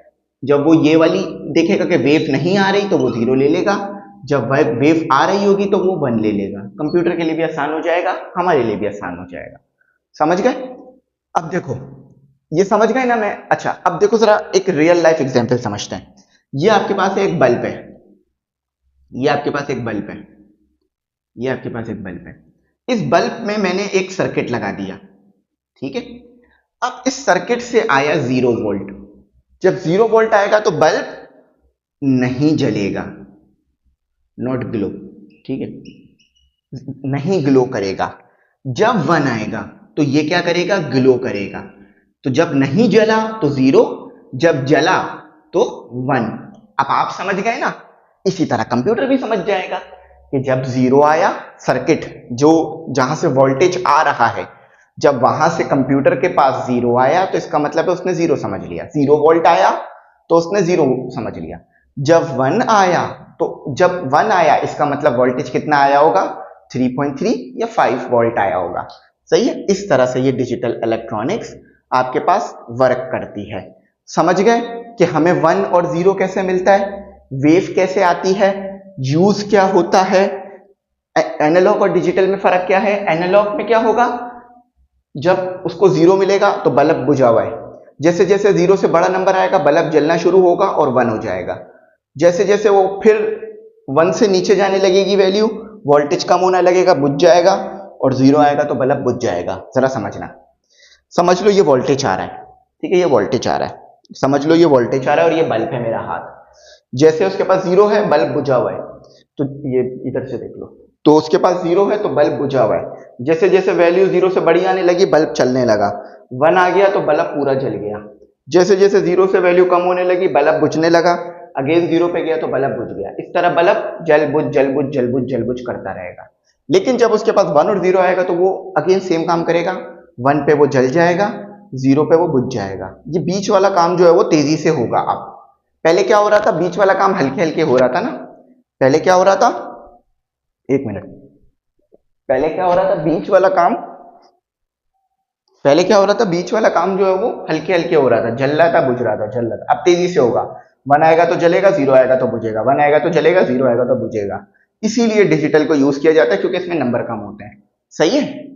Speaker 1: जब वो ये वाली देखेगा कि वेव नहीं आ रही तो वो 0 ले लेगा, जब वेव आ रही होगी तो वो 1 ले लेगा। कंप्यूटर के लिए भी आसान हो जाएगा, हमारे लिए भी आसान हो जाएगा। समझ गए? अब देखो, ये समझ गए ना मैं? अच्छा अब देखो जरा एक रियल लाइफ एग्जांपल समझते हैं। ये आपके पास एक बल्ब है, ये आपके पास एक बल्ब है, ये आपके पास एक बल्ब है। इस बल्ब में मैंने एक सर्किट लगा दिया, ठीक है। अब इस सर्किट से आया 0 वोल्ट। जब 0 वोल्ट आएगा तो बल्ब नहीं जलेगा, नॉट ग्लो, ठीक है, नहीं ग्लो करेगा। जब 1 आएगा तो ये क्या करेगा? ग्लो करेगा। तो जब नहीं जला तो 0, जब जला तो 1। अब आप समझ गए ना? इसी तरह कंप्यूटर भी समझ जाएगा कि जब 0 आया, सर्किट जो जहां से वोल्टेज आ रहा है, जब वहां से कंप्यूटर के पास 0 आया तो इसका मतलब है उसने 0 समझ लिया। 0 वोल्ट आया तो उसने 0 समझ लिया। जब 1 आया तो जब 1 आया इसका मतलब वोल्टेज कितना आया होगा? 3.3 या 5 वोल्ट आया होगा। सही है? इस तरह से ये डिजिटल इलेक्ट्रॉनिक्स आपके पास वर्क करती है। समझ गए कि हमें 1 और 0 कैसे मिलता है, वेव कैसे आती है, यूज क्या होता है, एनालॉग और डिजिटल में फर्क क्या है। एनालॉग में क्या होगा? जब उसको 0 मिलेगा तो बल्ब बुझा हुआ है, जैसे जैसे 0 से बड़ा नंबर आएगा बल्ब जलना शुरू होगा और 1 हो जाएगा। जैसे जैसे वो फिर 1 से नीचे जाने लगेगी वैल्यू, वोल्टेज कम होने लगेगा, बुझ जाएगा, और 0 आएगा तो बल्ब बुझ जाएगा। जरा समझना, समझ लो ये वोल्टेज आ रहा है, ठीक है, ये वोल्टेज आ रहा है, समझ लो ये वोल्टेज आ रहा है और ये बल्ब है मेरा हाथ। जैसे उसके पास 0 है, बल्ब बुझा हुआ है, तो ये इधर से देख लो, तो उसके पास 0 है तो बल्ब बुझा हुआ है। जैसे जैसे वैल्यू 0 से बड़ी आने लगी बल्ब चलने लगा, 1 आ गया तो बल्ब पूरा जल गया। जैसे जैसे 0 से वैल्यू कम होने लगी बल्ब बुझने लगा, अगेन 0 पे गया तो बल्ब बुझ गया। इस तरह बल्ब जल बुझ जल बुझ जल बुझ जल बुझ करता रहेगा। लेकिन जब उसके पास 1 और 0 आएगा तो वो अगेन सेम काम करेगा, 1 पे वो जल जाएगा, 0 पे वो बुझ जाएगा। ये बीच वाला काम जो है वो तेजी से होगा। अब पहले क्या हो रहा था? बीच वाला काम हल्के हल्के हो रहा था ना। पहले क्या हो रहा था? एक मिनट, पहले क्या हो रहा था? बीच वाला काम, पहले क्या हो रहा था? बीच वाला काम जो है वो हल्के हल्के हो रहा था, जल रहा था, बुझ रहा था, जल रहा था। अब तेजी से होगा, 1 आएगा तो जलेगा, 0 आएगा तो बुझेगा, 1 आएगा तो जलेगा, 0 आएगा तो बुझेगा। इसीलिए डिजिटल को यूज किया जाता है, क्योंकि इसमें नंबर कम होते हैं। सही है?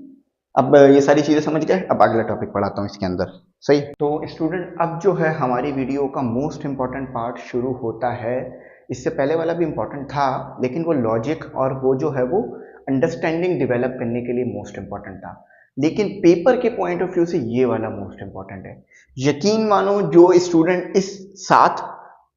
Speaker 1: अब ये सारी चीजें समझ गए, अब अगला टॉपिक पढ़ाता हूँ इसके अंदर। सही? तो स्टूडेंट अब जो है हमारी वीडियो का मोस्ट इंपॉर्टेंट पार्ट शुरू होता है। इससे पहले वाला भी इंपॉर्टेंट था, लेकिन वो लॉजिक और वो जो है वो अंडरस्टैंडिंग डेवलप करने के लिए मोस्ट इंपॉर्टेंट था, लेकिन पेपर के पॉइंट ऑफ व्यू से ये वाला मोस्ट इंपॉर्टेंट है। यकीन मानो जो स्टूडेंट इस साथ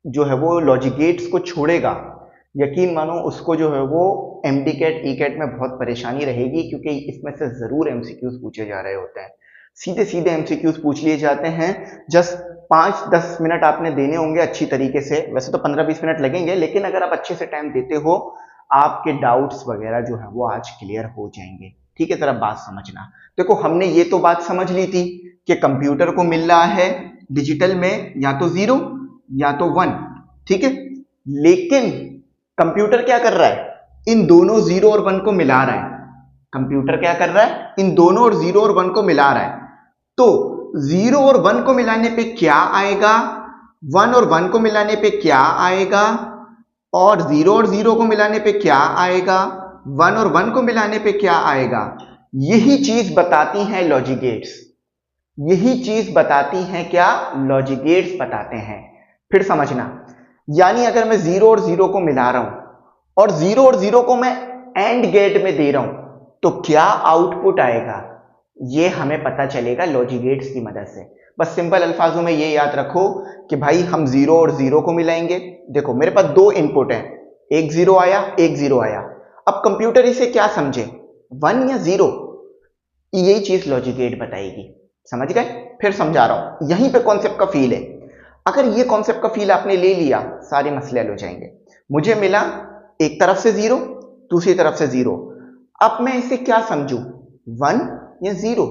Speaker 1: जो है वो लॉजिक गेट्स को छोड़ेगा, यकीन मानो उसको जो है वो एमडी कैट ई कैट में बहुत परेशानी रहेगी, क्योंकि इसमें से जरूर एमसीक्यूज पूछे जा रहे होते हैं। सीधे सीधे एमसीक्यूज पूछ लिए जाते हैं। जस्ट 5-10 मिनट आपने देने होंगे अच्छी तरीके से, वैसे तो 15-20 मिनट लगेंगे, लेकिन अगर आप अच्छे से टाइम देते हो आपके डाउट्स वगैरह जो है वो आज क्लियर हो जाएंगे। ठीक है, जरा बात समझना। देखो हमने ये तो बात समझ ली थी कि कंप्यूटर को मिल रहा है डिजिटल में या तो 0 या तो 1, ठीक है, लेकिन कंप्यूटर क्या कर रहा है? इन दोनों 0 और 1 को मिला रहा है। कंप्यूटर क्या कर रहा है? इन दोनों और 0 और 1 को मिला रहा है। तो 0 और 1 को मिलाने पे क्या आएगा, 1 और 1 को मिलाने पे क्या आएगा, और 0 और 0 को मिलाने पे क्या आएगा, 1 और 1 को मिलाने पे क्या आएगा। यही चीज बताती हैं लॉजिक गेट्स, यही चीज बताती हैं क्या? लॉजिक गेट्स बताते हैं। फिर समझना, यानी अगर मैं 0 और 0 को मिला रहा हूं और 0 और 0 को मैं एंड गेट में दे रहा हूं, तो क्या आउटपुट आएगा ये हमें पता चलेगा लॉजिक गेट्स की मदद से। बस सिंपल अल्फाजों में ये याद रखो कि भाई हम 0 और 0 को मिलाएंगे। देखो मेरे पास 2 इनपुट हैं, एक जीरो आया, एक जीरो आया। अब कंप्यूटर इसे क्या समझे, 1 या 0, यही चीज लॉजिक गेट बताएगी। समझ गए? फिर समझा रहा हूं, यहीं पे कॉन्सेप्ट का फील है। अगर ये कॉन्सेप्ट का फील आपने ले लिया, सारे मसले हल हो जाएंगे। मुझे मिला एक तरफ से 0, दूसरी तरफ से 0। अब मैं इसे क्या समझूं, 1 या 0?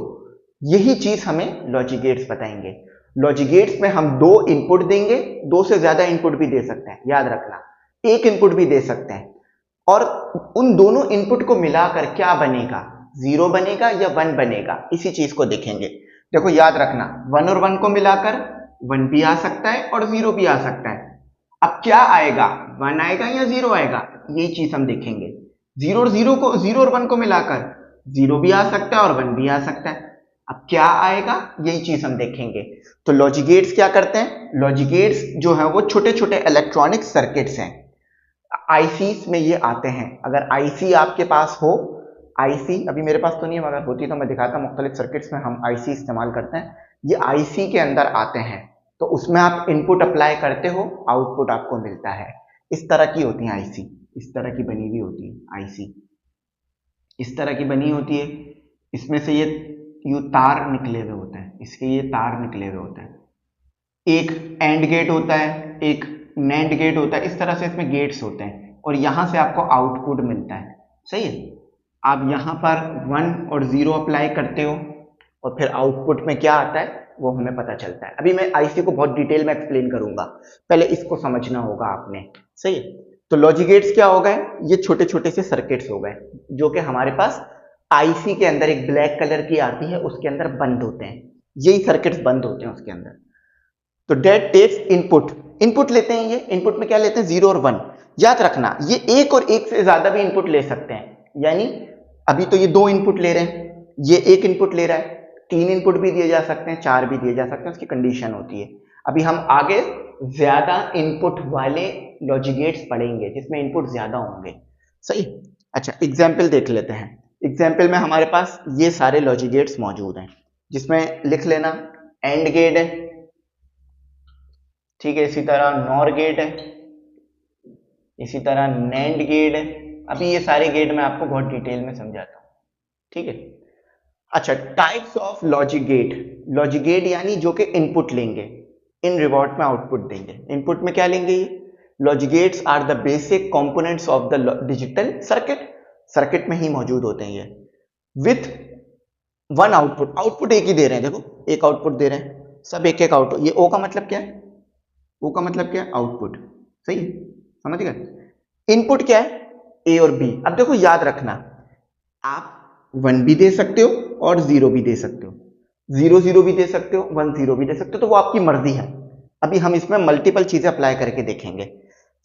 Speaker 1: यही चीज हमें लॉजिक गेट्स बताएंगे। लॉजिक गेट्स में हम 2 इनपुट देंगे, 2 से ज्यादा इनपुट भी दे सकते हैं, याद रखना, एक इनपुट भी दे सकते हैं। और उन दोनों इनपुट को मिलाकर क्या बनेगा, 0 बनेगा या 1 बनेगा, इसी चीज को देखेंगे। देखो याद रखना, 1 और 1 को मिलाकर 1 भी आ सकता है और 0 भी आ सकता है। अब क्या आएगा, 1 आएगा या 0 आएगा, यही चीज हम देखेंगे। 0 और 1 को मिलाकर 0 भी आ सकता है और 1 भी आ सकता है। अब क्या आएगा, यही चीज हम देखेंगे। तो लॉजिक गेट्स क्या करते हैं, लॉजिक गेट्स जो है वो छोटे छोटे इलेक्ट्रॉनिक सर्किट्स हैं, आईसीस में ये आते हैं। अगर आईसी आपके पास हो, आईसी अभी मेरे पास तो नहीं है, अगर होती तो मैं दिखाता, मुख्तलिफ सर्किट्स में हम आईसी इस्तेमाल करते हैं। ये आईसी के अंदर आते हैं, तो उसमें आप इनपुट अप्लाई करते हो, आउटपुट आपको मिलता है। इस तरह की होती है आईसी, इस तरह की बनी हुई होती है आईसी, इस तरह की बनी होती है। इसमें से ये तार निकले हुए होते हैं, इसके ये तार निकले हुए होते हैं। एक एंड गेट होता है, एक नैंड गेट होता है, इस तरह से इसमें गेट्स होते हैं और यहां से आपको आउटपुट मिलता है। सही है? आप यहां पर 1 और 0 अप्लाई करते हो और फिर आउटपुट में क्या आता है वो हमें पता चलता है। अभी मैं आईसी को बहुत डिटेल में एक्सप्लेन करूंगा, पहले इसको समझना होगा आपने। सही है? तो लॉजिक गेट्स क्या हो गए, ये छोटे छोटे से सर्किट्स हो गए जो कि हमारे पास आईसी के अंदर एक ब्लैक कलर की आती है, उसके अंदर बंद होते हैं, यही सर्किट्स बंद होते हैं उसके अंदर। तो डेट टेक्स इनपुट लेते हैं, ये इनपुट में क्या लेते हैं, 0 और 1। याद रखना, ये एक और एक से ज्यादा भी इनपुट ले सकते हैं, यानी अभी तो ये 2 इनपुट ले रहे हैं, ये 1 इनपुट ले रहा है, 3 इनपुट भी दिए जा सकते हैं, 4 भी दिए जा सकते हैं, उसकी कंडीशन होती है। अभी हम आगे ज्यादा इनपुट वाले लॉजिक गेट्स पढ़ेंगे जिसमें इनपुट ज्यादा होंगे। सही? अच्छा, एग्जाम्पल देख लेते हैं। एग्जाम्पल में हमारे पास ये सारे लॉजिक गेट्स मौजूद हैं, जिसमें लिख लेना एंड गेट है, ठीक है, इसी तरह नॉर गेट है, इसी तरह नैंड गेट है। अभी ये सारे गेट मैं आपको बहुत डिटेल में समझाता हूं, ठीक है। अच्छा, टाइप्स ऑफ लॉजिक गेट यानी जो कि इनपुट लेंगे, इन रिवॉर्ड में आउटपुट देंगे। इनपुट में क्या लेंगे, ये logic gates are the basic components of the digital circuit में ही मौजूद होते हैं ये, विथ 1 आउटपुट एक ही दे रहे हैं। देखो एक आउटपुट दे रहे हैं, सब एक एक आउटपुट। ये ओ का मतलब क्या है, ओ का मतलब क्या है, आउटपुट। सही है? समझ गए? इनपुट क्या है, ए और बी। अब देखो याद रखना, आप 1 भी दे सकते हो और 0 भी दे सकते हो, 0 0 भी दे सकते हो, 1 0 भी दे सकते हो, तो वो आपकी मर्जी है। अभी हम इसमें मल्टीपल चीजें अप्लाई करके देखेंगे।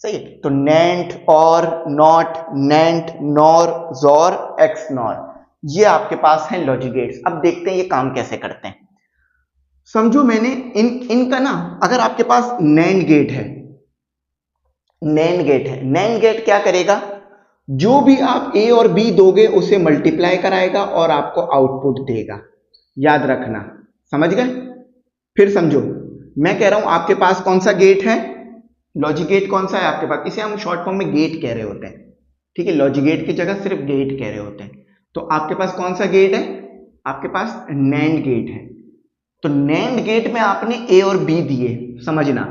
Speaker 1: सही है? तो नैंड, और, नॉट, नैंड, नॉर, जोर, एक्स नॉर, ये आपके पास है लॉजिक गेट्स। अब देखते हैं ये काम कैसे करते हैं। समझो मैंने इनका ना, अगर आपके पास नैंड गेट है, नैंड गेट क्या करेगा, जो भी आप ए और बी दोगे उसे मल्टीप्लाई कराएगा और आपको आउटपुट देगा। याद रखना, समझ गए? फिर समझो, मैं कह रहा हूं आपके पास कौन सा गेट है, लॉजिक गेट कौन सा है आपके पास, इसे हम शॉर्ट फॉर्म में गेट कह रहे होते हैं, ठीक है। लॉजिक गेट की जगह सिर्फ गेट कह रहे होते हैं। तो आपके पास कौन सा गेट है, आपके पास नैंड गेट है। तो नैंड गेट में आपने ए और बी दिए, समझना,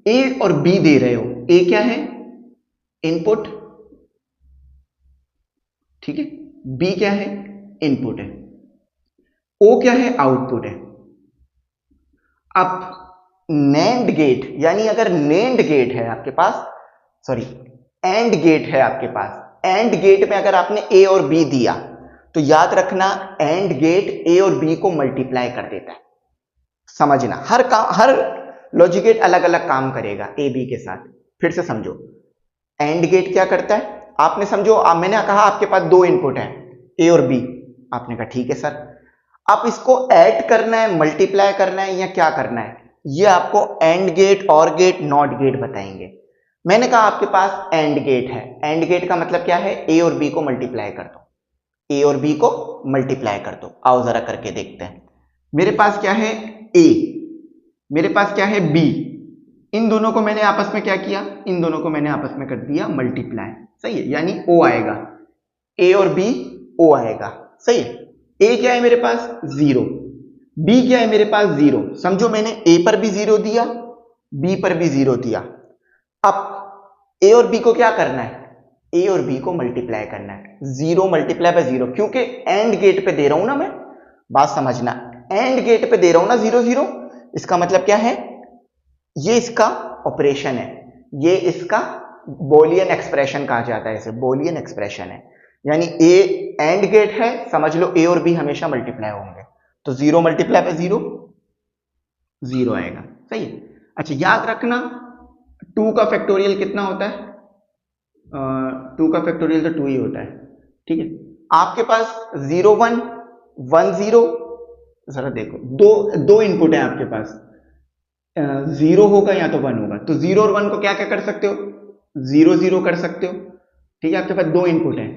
Speaker 1: ए और बी दे रहे हो। ए क्या है, इनपुट, ठीक है, बी क्या है, इनपुट है, ओ क्या है, आउटपुट है। अब नैंड गेट, यानी अगर नैंड गेट है आपके पास, सॉरी एंड गेट है आपके पास, एंड गेट में अगर आपने ए और बी दिया तो याद रखना एंड गेट ए और बी को मल्टीप्लाई कर देता है। समझना, हर लॉजिक गेट अलग अलग काम करेगा ए बी के साथ। फिर से समझो, एंड गेट क्या करता है, आपने समझो, मैंने कहा आपके पास 2 इनपुट है ए और बी, आपने कहा ठीक है सर, आप इसको ऐड करना है, मल्टीप्लाई करना है या क्या करना है, ये आपको एंड गेट, और गेट, नॉट गेट बताएंगे। मैंने कहा आपके पास एंड गेट है, एंड गेट का मतलब क्या है, ए और बी को मल्टीप्लाई कर दो, ए और बी को मल्टीप्लाई कर दो। आओ जरा करके देखते हैं। मेरे पास क्या है, ए, मेरे पास क्या है, बी, इन दोनों को मैंने आपस में क्या किया, इन दोनों को मैंने आपस में कर दिया मल्टीप्लाई, सही है, यानी ओ आएगा, ए और बी ओ आएगा, सही है। ए क्या है मेरे पास 0, बी क्या है मेरे पास 0, समझो मैंने ए पर भी 0 दिया, बी पर भी 0 दिया। अब ए और बी को क्या करना है, ए और बी को मल्टीप्लाई करना है, 0 मल्टीप्लाई बाय 0, क्योंकि एंड गेट पे दे रहा हूं ना मैं, बात समझना, एंड गेट पे दे रहा हूं ना 0 0, इसका मतलब क्या है, ये इसका ऑपरेशन है, ये इसका बोलियन एक्सप्रेशन कहा जाता है, इसे बोलियन एक्सप्रेशन है, यानी ए एंड गेट है, समझ लो ए और बी हमेशा मल्टीप्लाई होंगे, तो 0 मल्टीप्लाई बाय 0 0 आएगा, सही है। अच्छा याद रखना 2 का फैक्टोरियल कितना होता है, 2 का फैक्टोरियल तो 2 ही होता है, ठीक है। आपके पास 0 1 1 0, जरा देखो दो इनपुट है आपके पास, 0 होगा या तो 1 होगा, तो 0 और 1 को क्या क्या कर सकते हो, 0 0 कर सकते हो, ठीक है। आपके पास 2 इनपुट है,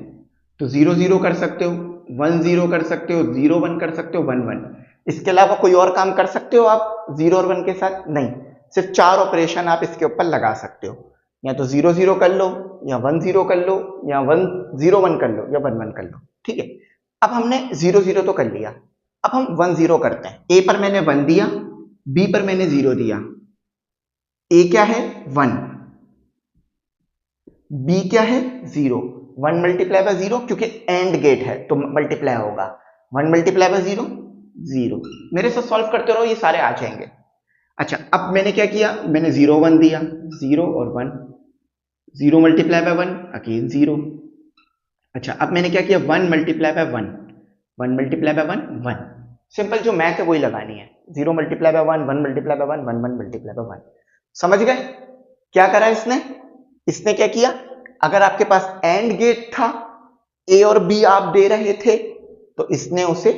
Speaker 1: तो 0 0 कर सकते हो, 1 0 कर सकते हो, 0 1 कर सकते हो, 1 1, इसके अलावा कोई और काम कर सकते हो आप 0 और 1 के साथ, नहीं, सिर्फ 4 ऑपरेशन आप इसके ऊपर लगा सकते हो, या तो 0 0 कर लो, या 1 0 कर लो, या 1 0 1 कर लो, या 1 1 कर लो, ठीक है। अब हमने 0 0 तो कर लिया, अब हम 1 0 करते हैं, ए पर मैंने 1 दिया, बी पर मैंने 0 दिया, ए क्या है 1, बी क्या है 0, 1 मल्टीप्लाई बाय 0, क्योंकि एंड गेट है तो मल्टीप्लाई होगा, 1 मल्टीप्लाई बाय 0 0, मेरे साथ सॉल्व करते रहो, ये सारे आ जाएंगे। अच्छा अब मैंने क्या किया, मैंने 0 1 दिया, 0 और 1, 0 मल्टीप्लाई बाय 1 अगेन 0। अच्छा अब मैंने क्या किया, 1 multiply by 1, 1 multiply by 1 1, simple जो मैथ है वही लगानी है, 0 multiply by 1 1 multiply by 1 1 1 multiply by 1, समझ गए क्या करा इसने, इसने क्या किया, अगर आपके पास एंड गेट था, ए और बी आप दे रहे थे, तो इसने उसे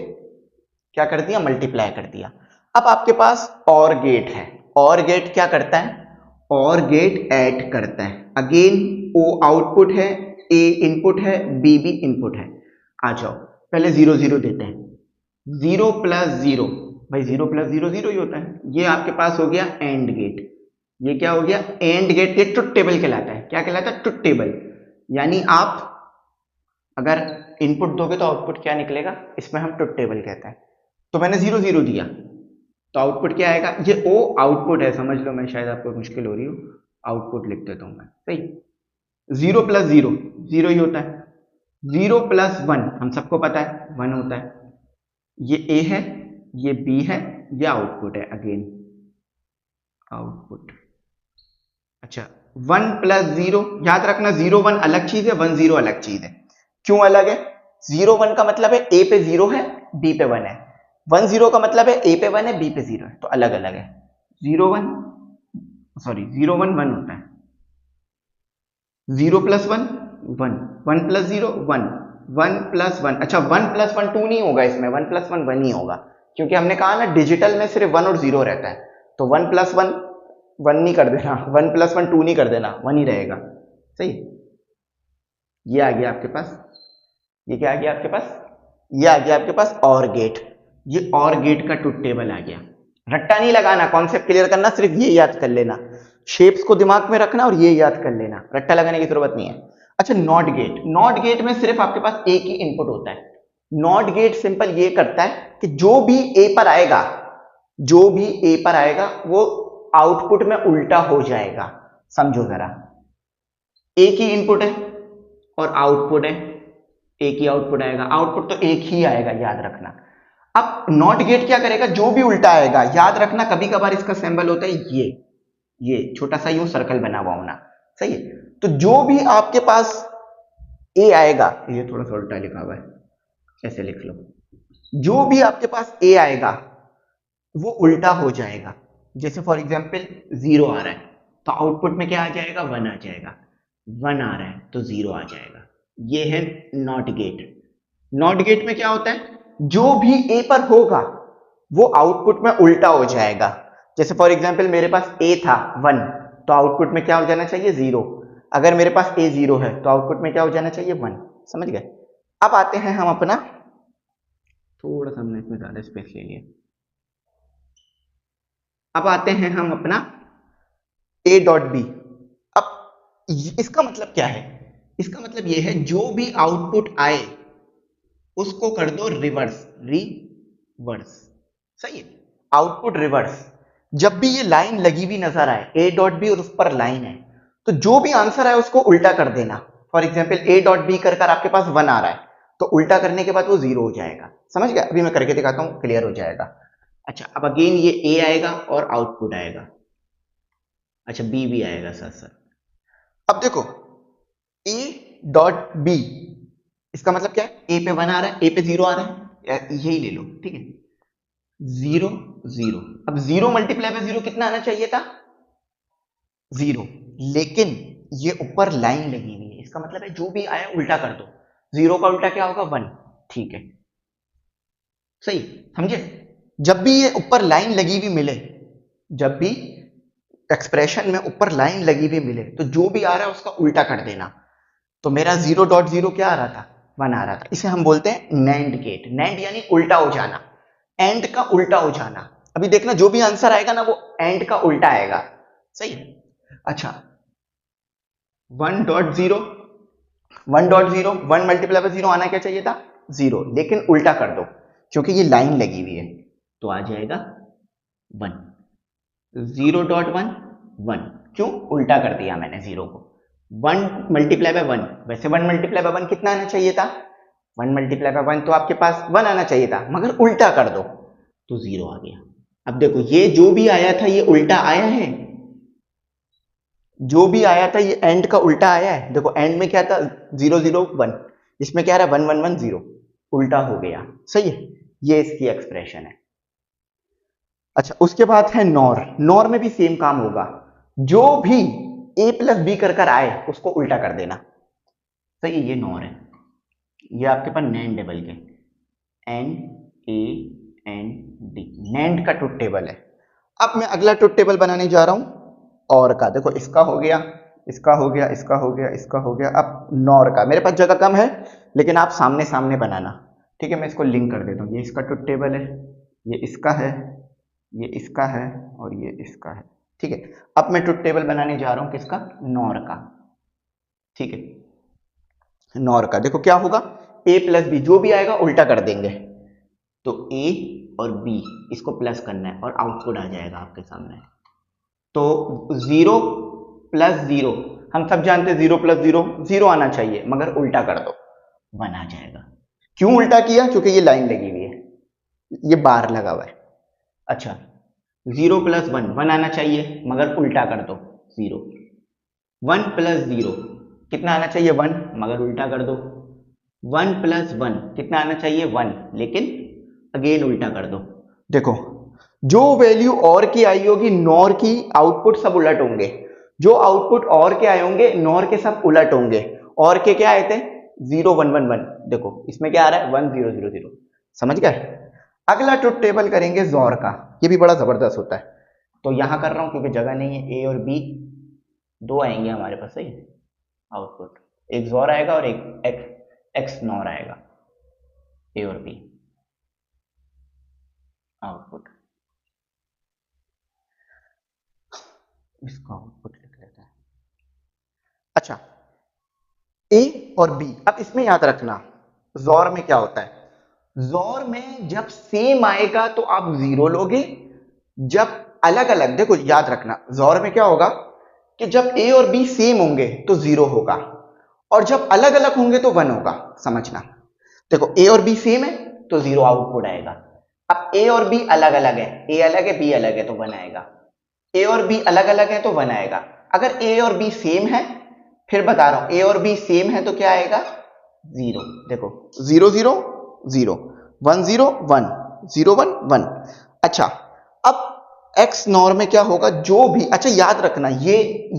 Speaker 1: क्या कर दिया, मल्टीप्लाई कर दिया। अब आपके पास और गेट है, और गेट क्या करता है, और गेट ऐड करता है, अगेन ओ आउटपुट है, ए इनपुट है, बी भी इनपुट है। आ जाओ पहले 0 0 देते हैं, 0 प्लस 0, भाई 0 प्लस 0 0 ही होता है, ये आपके पास हो गया एंड गेट, ये क्या हो गया एंड गेट, ये ट्रुथ टेबल कहलाता है, क्या कहलाता है, ट्रुथ टेबल, यानी आप अगर इनपुट दोगे तो आउटपुट क्या निकलेगा, इसमें हम ट्रुथ टेबल कहते हैं। तो मैंने 0 0 दिया, तो आउटपुट क्या आएगा, ये ओ आउटपुट है, समझ लो, मैं शायद आपको मुश्किल हो रही हूँ, आउटपुट लिख देता हूं मैं, सही। 0 प्लस 0 0 ही होता है, 0 प्लस 1 हम सबको पता है 1 होता है, ये ए है, ये बी है, ये आउटपुट है, अगेन आउटपुट। अच्छा 1 प्लस 0, याद रखना 0 1 अलग चीज है, 1 0 अलग चीज है, क्यों अलग है, 0 1 का मतलब है ए पे 0 है, बी पे 1 है, 1 0 का मतलब है ए पे 1 है, बी पे 0 है, तो अलग अलग है, 0 1 सॉरी 0 1 1 होता है, 0 प्लस 1 1, 1 प्लस 0 1, 1 प्लस 1, अच्छा 1 प्लस 1 2 नहीं होगा इसमें, 1 प्लस 1 1 ही होगा, क्योंकि हमने कहा ना डिजिटल में सिर्फ 1 और 0 रहता है, तो 1 प्लस 1 1 नहीं कर देना, 1 प्लस 1 2 नहीं कर देना, 1 ही रहेगा, सही। ये आ गया आपके पास, ये क्या आ गया आपके पास, ये आ गया आपके पास और गेट, ये और गेट का ट्रुथ टेबल आ गया। रट्टा नहीं लगाना, कॉन्सेप्ट क्लियर करना, सिर्फ ये याद कर लेना, शेप्स को दिमाग में रखना और ये याद कर लेना, रट्टा लगाने की जरूरत नहीं है। अच्छा नॉट गेट, नॉट गेट में सिर्फ आपके पास एक ही इनपुट होता है, नॉट गेट सिंपल ये करता है कि जो भी ए पर आएगा, जो भी ए पर आएगा वो आउटपुट में उल्टा हो जाएगा, समझो जरा, एक ही इनपुट है और आउटपुट है, एक ही आउटपुट आएगा, आउटपुट तो एक ही आएगा, याद रखना। अब नॉट गेट क्या करेगा, जो भी उल्टा आएगा, याद रखना कभी कभार इसका सिंबल होता है ये छोटा सा यूं सर्कल बना हुआ होना, सही है। तो जो भी आपके पास ए आएगा, ये थोड़ा सा उल्टा लिखा हुआ है, ऐसे लिख लो, जो भी आपके पास ए आएगा वो उल्टा हो जाएगा, जैसे फॉर एग्जांपल 0 आ रहा है तो आउटपुट में क्या आ जाएगा, 1 आ जाएगा, 1 आ रहा है तो 0 आ जाएगा, ये है नॉट गेट। नॉट गेट में क्या होता है, जो भी ए पर होगा वो आउटपुट में उल्टा हो जाएगा, जैसे फॉर एग्जांपल मेरे पास ए था 1, तो आउटपुट में क्या हो जाना चाहिए 0, अगर मेरे पास ए 0 है तो आउटपुट में क्या हो जाना चाहिए 1, समझ गए। अब आते हैं हम अपना, थोड़ा सा हमने इसमें ज्यादा स्पेस ले लिया, अब आते हैं हम अपना ए डॉट बी। अब इसका मतलब क्या है? इसका मतलब ये है जो भी आउटपुट आए उसको कर दो रिवर्स, रिवर्स। सही है, आउटपुट रिवर्स। जब भी ये लाइन लगी हुई नजर आए ए डॉट बी और उस पर लाइन है, तो जो भी आंसर आए उसको उल्टा कर देना। For example A dot B कर आपके पास 1 आ रहा है, तो उल्टा करने के बाद वो 0 हो जाएगा। समझ गया? अभी मैं करके दिखाता हूं, क्लियर हो जाएगा। अच्छा, अब अगेन ये ए आएगा और आउटपुट आएगा। अच्छा, बी भी आएगा साथ साथ। अब देखो ए डॉट बी, इसका मतलब क्या है? ए पे 1 आ रहा है, ए पे 0 आ रहा है, यही ले लो, ठीक है। 0 0। अब 0 मल्टीप्लाई बाय 0 कितना आना चाहिए था? 0। लेकिन ये ऊपर लाइन लगी हुई है, इसका मतलब है जो भी आया उल्टा कर दो। 0 का उल्टा क्या होगा? 1। ठीक है, सही, समझे? जब भी ये ऊपर लाइन लगी हुई मिले, जब भी एक्सप्रेशन में ऊपर लाइन लगी हुई मिले, तो जो भी आ रहा है उसका उल्टा कर देना। तो मेरा 0.0 क्या आ रहा था? 1 आ रहा था। इसे हम बोलते हैं नैंड गेट। नैंड यानी उल्टा हो जाना, एंड का उल्टा हो जाना। अभी देखना जो भी आंसर आएगा ना वो एंड का उल्टा आएगा। सही है। अच्छा, 1.0 1.0 1 मल्टीप्लाई बाय 0 आना क्या चाहिए था? 0, लेकिन उल्टा कर दो क्योंकि ये लाइन लगी हुई है, तो आ जाएगा 1। 0.1 1, क्यों? उल्टा कर दिया मैंने 0 को। 1 मल्टीप्लाई बाय 1, वैसे 1 मल्टीप्लाई बाय 1 कितना आना चाहिए था? 1 मल्टीप्लाई बाय 1 तो आपके पास 1 आना चाहिए था, मगर उल्टा कर दो तो 0 आ गया। अब देखो ये जो भी आया था ये उल्टा आया है, जो भी आया था ये एंड का उल्टा आया है। देखो एंड में क्या था? 0 0 1, इसमें क्या रहा? 1 1 1 0, उल्टा हो गया। सही है, ये इसकी एक्सप्रेशन है। अच्छा, उसके बाद है नॉर। नॉर में भी सेम काम होगा, जो भी a प्लस बी कर आए उसको उल्टा कर देना। सही, ये नॉर है। ये आपके पास नैंड टेबल के NAND, नैंड का ट्रुथ टेबल है। अब मैं अगला ट्रुथ टेबल बनाने जा रहा हूं और का। देखो इसका हो गया, इसका हो गया, इसका हो गया, इसका हो गया। अब नॉर का मेरे पास जगह कम है, लेकिन आप सामने सामने बनाना, ठीक है। मैं इसको लिंक कर देता हूँ। ये इसका ट्रुथ टेबल है, ये इसका है, ये इसका है और ये इसका है, ठीक है। अब मैं ट्रुथ टेबल बनाने जा रहा हूं किसका? नॉर का, ठीक है। नॉर का देखो क्या होगा? a प्लस बी, जो भी आएगा उल्टा कर देंगे। तो a और b इसको प्लस करना है और आउटपुट आ जाएगा आपके सामने। तो 0 प्लस 0, हम सब जानते हैं 0 प्लस 0 0 आना चाहिए, मगर उल्टा कर दो 1 आ जाएगा। क्यों उल्टा किया? क्योंकि ये लाइन लगी हुई है, ये बार लगा हुआ है। अच्छा, 0 प्लस 1 1 आना चाहिए, मगर उल्टा कर दो 0। 1 प्लस 0 कितना आना चाहिए? 1, मगर उल्टा कर दो। 1 प्लस 1 कितना आना चाहिए? 1, लेकिन अगेन उल्टा कर दो। देखो जो वैल्यू और की आई होगी नॉर की आउटपुट सब उलट होंगे, जो आउटपुट और के आए होंगे नॉर के सब उलट होंगे। और के क्या आए थे? 0 1 1 1। देखो इसमें क्या आ रहा है? 1 0 0 0। समझ गए? अगला ट्रुथ टेबल करेंगे जोर का, ये भी बड़ा जबरदस्त होता है। तो यहां कर रहा हूं क्योंकि जगह नहीं है। ए और बी दो आएंगे हमारे पास, सही आउटपुट, एक जोर आएगा और एक एक्स नॉर आएगा। ए और बी आउटपुट, इसका आउटपुट लिख लेते हैं। अच्छा, ए और बी, अब इसमें याद रखना जोर में क्या होता है। जोर में जब सेम आएगा तो आप 0 लोगे, जब अलग अलग, देखो याद रखना जोर में क्या होगा कि जब ए और बी सेम होंगे तो 0 होगा, और जब अलग अलग होंगे तो 1 होगा। समझना, देखो ए और बी सेम है तो 0 आउटपुट आएगा। अब ए और बी अलग अलग है, ए अलग है बी अलग है तो 1 आएगा। ए और बी अलग अलग है तो 1 आएगा। अगर ए और बी सेम है, फिर बता रहा हूं, ए और बी सेम है तो क्या आएगा? 0। देखो 0 0 0 1 0 1 0 1 1। अच्छा, अब एक्स नॉर में क्या होगा? जो भी, अच्छा याद रखना ये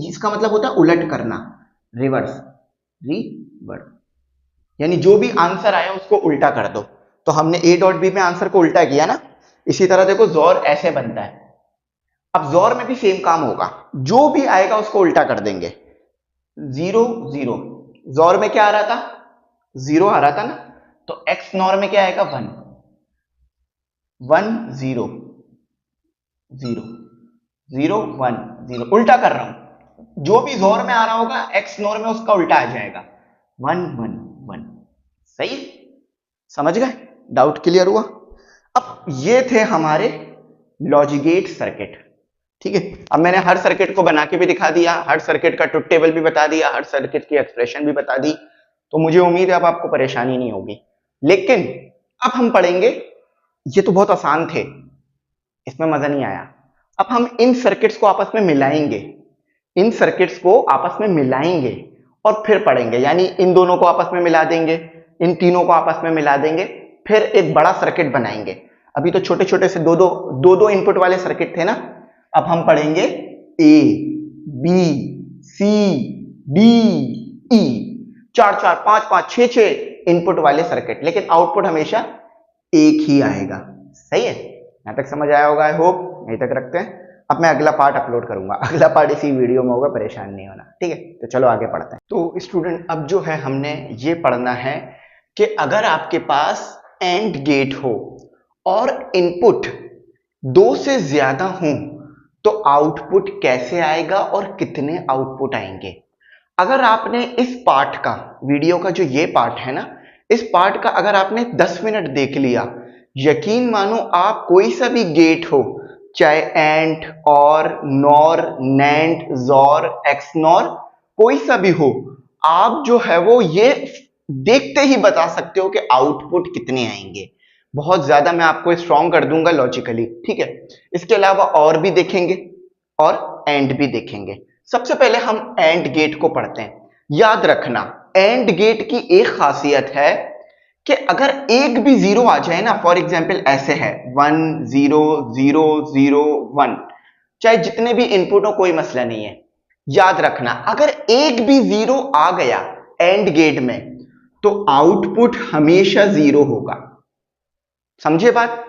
Speaker 1: इसका मतलब होता है उलट करना, रिवर्स, रिवर्स, यानी जो भी आंसर आया उसको उल्टा कर दो। तो हमने ए डॉट बी में आंसर को उल्टा किया ना, इसी तरह देखो जोर ऐसे बनता है। अब जोर में भी सेम काम होगा, जो भी आएगा उसको उल्टा कर देंगे। 0 0, जोर में क्या आ रहा था? 0 आ रहा था ना, तो एक्स नॉर में क्या आएगा? 1 1 0 0 0 1 0, उल्टा कर रहा हूं, जो भी जोर में आ रहा होगा एक्स नोर में उसका उल्टा आ जाएगा, 1 1 1। सही, समझ गए? डाउट क्लियर हुआ? अब ये थे हमारे लॉजिक गेट सर्किट। ठीक है, अब मैंने हर सर्किट को बना के भी दिखा दिया, हर सर्किट का ट्रुथ टेबल भी बता दिया, हर सर्किट की एक्सप्रेशन भी बता दी, तो मुझे उम्मीद है अब आपको परेशानी नहीं होगी। लेकिन अब हम पढ़ेंगे, ये तो बहुत आसान थे, इसमें मजा नहीं आया। अब हम इन सर्किट्स को आपस में मिलाएंगे, इन सर्किट्स को आपस में मिलाएंगे और फिर पढ़ेंगे, यानी इन दोनों को आपस में मिला देंगे, इन तीनों को आपस में मिला देंगे, फिर एक बड़ा सर्किट बनाएंगे। अभी तो छोटे छोटे से दो इनपुट वाले सर्किट थे ना, अब हम पढ़ेंगे A B C D E, 4 4 5 5 6 6 input वाले सर्किट, लेकिन आउटपुट हमेशा एक ही आएगा। सही है, यहां तक समझ आया होगा, आई होप। यहीं तक रखते हैं, अब मैं अगला पार्ट अपलोड करूंगा, अगला पार्ट इसी वीडियो में होगा, परेशान नहीं होना। ठीक है, तो चलो आगे पढ़ते हैं। तो स्टूडेंट, अब जो है हमने ये पढ़ना है कि अगर आपके पास एंड गेट हो और इनपुट 2 से ज्यादा हो तो आउटपुट कैसे आएगा और कितने आउटपुट आएंगे। अगर आपने इस पार्ट का, वीडियो का जो ये पार्ट है ना, इस पार्ट का अगर आपने 10 मिनट देख लिया, यकीन मानो आप कोई सा भी गेट हो, चाहे एंड और नॉर नैंड जोर एक्सनॉर कोई सा भी हो, आप जो है वो ये देखते ही बता सकते हो कि आउटपुट कितने आएंगे। बहुत ज्यादा मैं आपको स्ट्रॉन्ग कर दूंगा लॉजिकली। ठीक है, इसके अलावा और भी देखेंगे और एंड भी देखेंगे। सबसे पहले हम एंड गेट को पढ़ते हैं। याद रखना, एंड गेट की एक खासियत है कि अगर एक भी जीरो आ जाए ना, फॉर एग्जाम्पल ऐसे है 1 0 0 0 1, चाहे जितने भी इनपुट हो कोई मसला नहीं है। याद रखना, अगर एक भी जीरो आ गया एंड गेट में तो आउटपुट हमेशा जीरो होगा। समझे बात?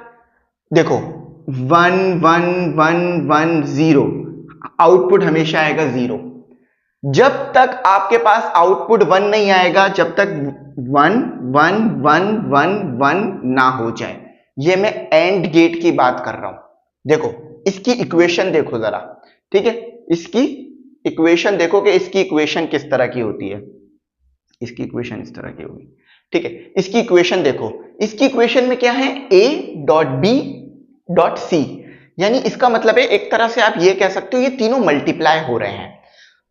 Speaker 1: देखो 1 1 1 1 0, आउटपुट हमेशा आएगा 0। जब तक आपके पास आउटपुट 1 नहीं आएगा, जब तक 1 1 1 1 1 ना हो जाए। ये मैं एंड गेट की बात कर रहा हूं। देखो इसकी इक्वेशन देखो जरा। ठीक है, इसकी इक्वेशन देखो कि इसकी इक्वेशन किस तरह की होती है। इसकी इक्वेशन इस तरह की होगी। ठीक है, इसकी इक्वेशन देखो, इसकी इक्वेशन में क्या है, a dot B dot C, यानी इसका मतलब है एक तरह से आप ये कह सकते हो ये तीनों मल्टीप्लाई हो रहे हैं।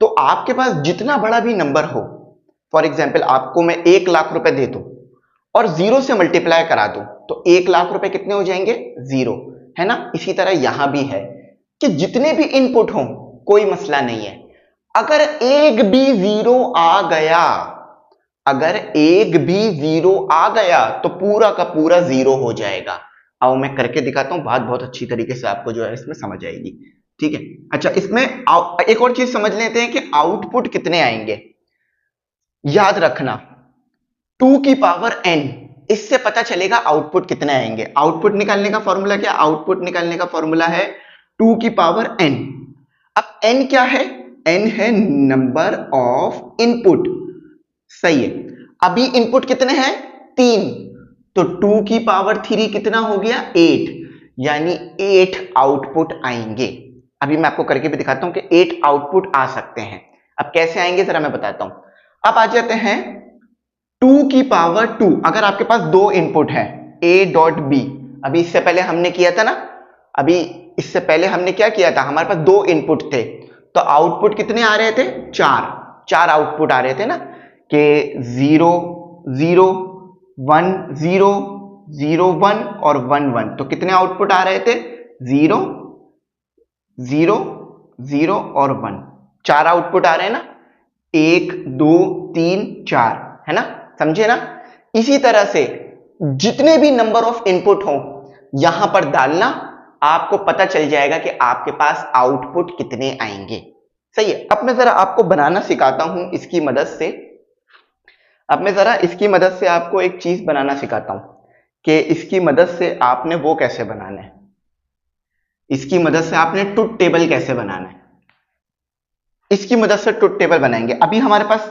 Speaker 1: तो आपके पास जितना बड़ा भी नंबर हो, फॉर एग्जाम्पल आपको मैं 1 लाख रुपए दे दूं और 0 से मल्टीप्लाई करा दूं तो 1 लाख रुपए कितने हो जाएंगे, 0, है ना। इसी तरह यहां भी है कि जितने भी इनपुट हो कोई मसला नहीं है, अगर एक भी 0 आ गया, अगर एक भी 0 आ गया तो पूरा का पूरा 0 हो जाएगा। आओ मैं करके दिखाता हूं, बात बहुत अच्छी तरीके से आपको जो है इसमें समझ आएगी। ठीक है, अच्छा इसमें एक और चीज समझ लेते हैं कि आउटपुट कितने आएंगे। याद रखना 2 की पावर n, इससे पता चलेगा आउटपुट कितने आएंगे। आउटपुट निकालने का फॉर्मूला क्या, आउटपुट निकालने का फॉर्मूला है 2 की पावर n। अब n क्या है, n है नंबर ऑफ इनपुट। सही है, अभी इनपुट कितने हैं, 3, तो 2 की पावर 3 कितना हो गया, 8, यानी 8 आउटपुट आएंगे। अभी मैं आपको करके भी दिखाता हूं कि 8 आउटपुट आ सकते हैं। अब कैसे आएंगे जरा मैं बताता हूं। अब आ जाते हैं 2 की पावर 2, अगर आपके पास 2 इनपुट है a डॉट बी, अभी इससे पहले हमने किया था ना, अभी इससे पहले हमने क्या किया था, हमारे पास 2 इनपुट थे तो आउटपुट कितने आ रहे थे, 4 आउटपुट आ रहे थे ना, कि 0 0 1 0 0 1 और 1 1, तो कितने आउटपुट आ रहे थे, 0 0 0 और 1, 4 आउटपुट आ रहे हैं ना, 1 2 3 4, है ना, समझे ना। इसी तरह से जितने भी नंबर ऑफ इनपुट हो यहां पर डालना, आपको पता चल जाएगा कि आपके पास आउटपुट कितने आएंगे। सही है, अब मैं जरा आपको बनाना सिखाता हूं इसकी मदद से। अब मैं जरा इसकी मदद से आपको एक चीज बनाना सिखाता हूं कि इसकी मदद से आपने वो कैसे बनाना है, इसकी मदद से आपने ट्रुथ टेबल कैसे बनाना है, इसकी मदद से ट्रुथ टेबल बनाएंगे। अभी हमारे पास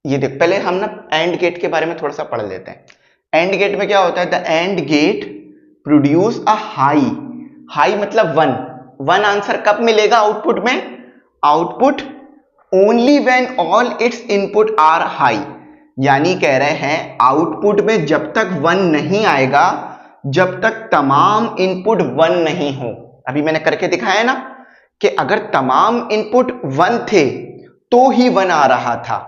Speaker 1: ये देख, पहले हम ना एंड गेट के बारे में थोड़ा सा पढ़ लेते हैं। एंड गेट में क्या होता है, the and gate produce a high, high मतलब 1, वन आंसर कब मिलेगा आउटपुट में? Output only when all its input are high, यानी कह रहे हैं आउटपुट में जब तक 1 नहीं आएगा, जब तक तमाम इनपुट 1 नहीं हो। अभी मैंने करके दिखाया ना कि अगर तमाम इनपुट 1 थे तो ही 1 आ रहा था,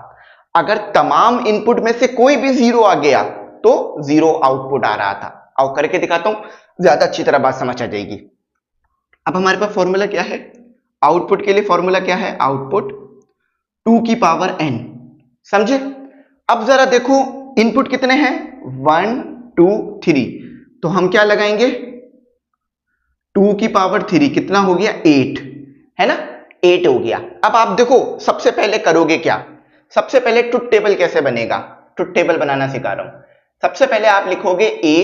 Speaker 1: अगर तमाम इनपुट में से कोई भी 0 आ गया तो 0 आउटपुट आ रहा था। और करके दिखाता हूं, ज्यादा अच्छी तरह बात समझ आ जाएगी। अब हमारे पास फॉर्मूला क्या है आउटपुट के लिए? फॉर्मूला क्या है? आउटपुट 2 की पावर n, समझे? अब जरा देखो इनपुट कितने हैं? 1 2 3, तो हम क्या लगाएंगे? 2 की पावर 3 कितना हो गया? 8, है ना? 8 हो गया। अब आप देखो सबसे पहले करोगे क्या? सबसे पहले ट्रुथ टेबल कैसे बनेगा? ट्रुथ टेबल बनाना सिखा रहा हूं। सबसे पहले आप लिखोगे A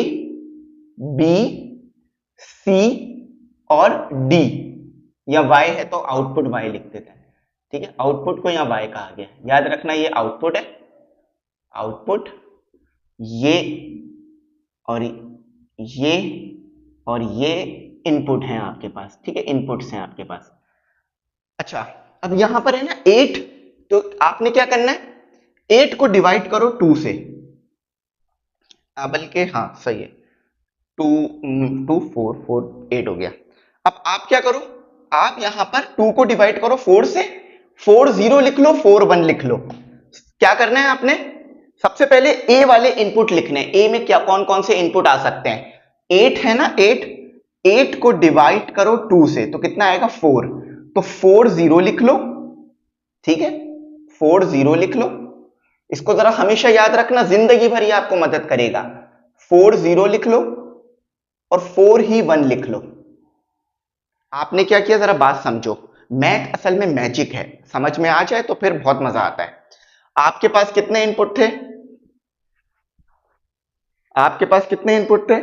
Speaker 1: B C और D, या Y है तो आउटपुट Y लिख देते हैं, ठीक है? आउटपुट को यहां Y कहा गया, याद रखना ये आउटपुट है, आउटपुट ये और ये इनपुट है आपके पास, ठीक है? इनपुट्स हैं आपके पास। अच्छा, अब यहां पर है ना 8, तो आपने क्या करना है? 8 को डिवाइड करो 2 से, बल्कि हाँ सही है, 2 4 4 8 हो गया। अब आप क्या करो? आप यहां पर 2 को डिवाइड करो 4 से, 4 0 लिख लो, 4 1 लिख लो। क्या करना है आपने? सबसे पहले ए वाले इनपुट लिखने हैं। ए में क्या कौन कौन से इनपुट आ सकते हैं? 8 है ना, 8 को डिवाइड करो 2 से तो कितना आएगा? 4, तो 4 0 लिख लो, ठीक है? 4 0 लिख लो। इसको जरा हमेशा याद रखना, जिंदगी भर ये आपको मदद करेगा। 4 0 लिख लो और 4 ही 1 लिख लो। आपने क्या किया? जरा बात समझो, मैथ असल में मैजिक है, समझ में आ जाए तो फिर बहुत मजा आता है। आपके पास कितने इनपुट थे? आपके पास कितने इनपुट थे?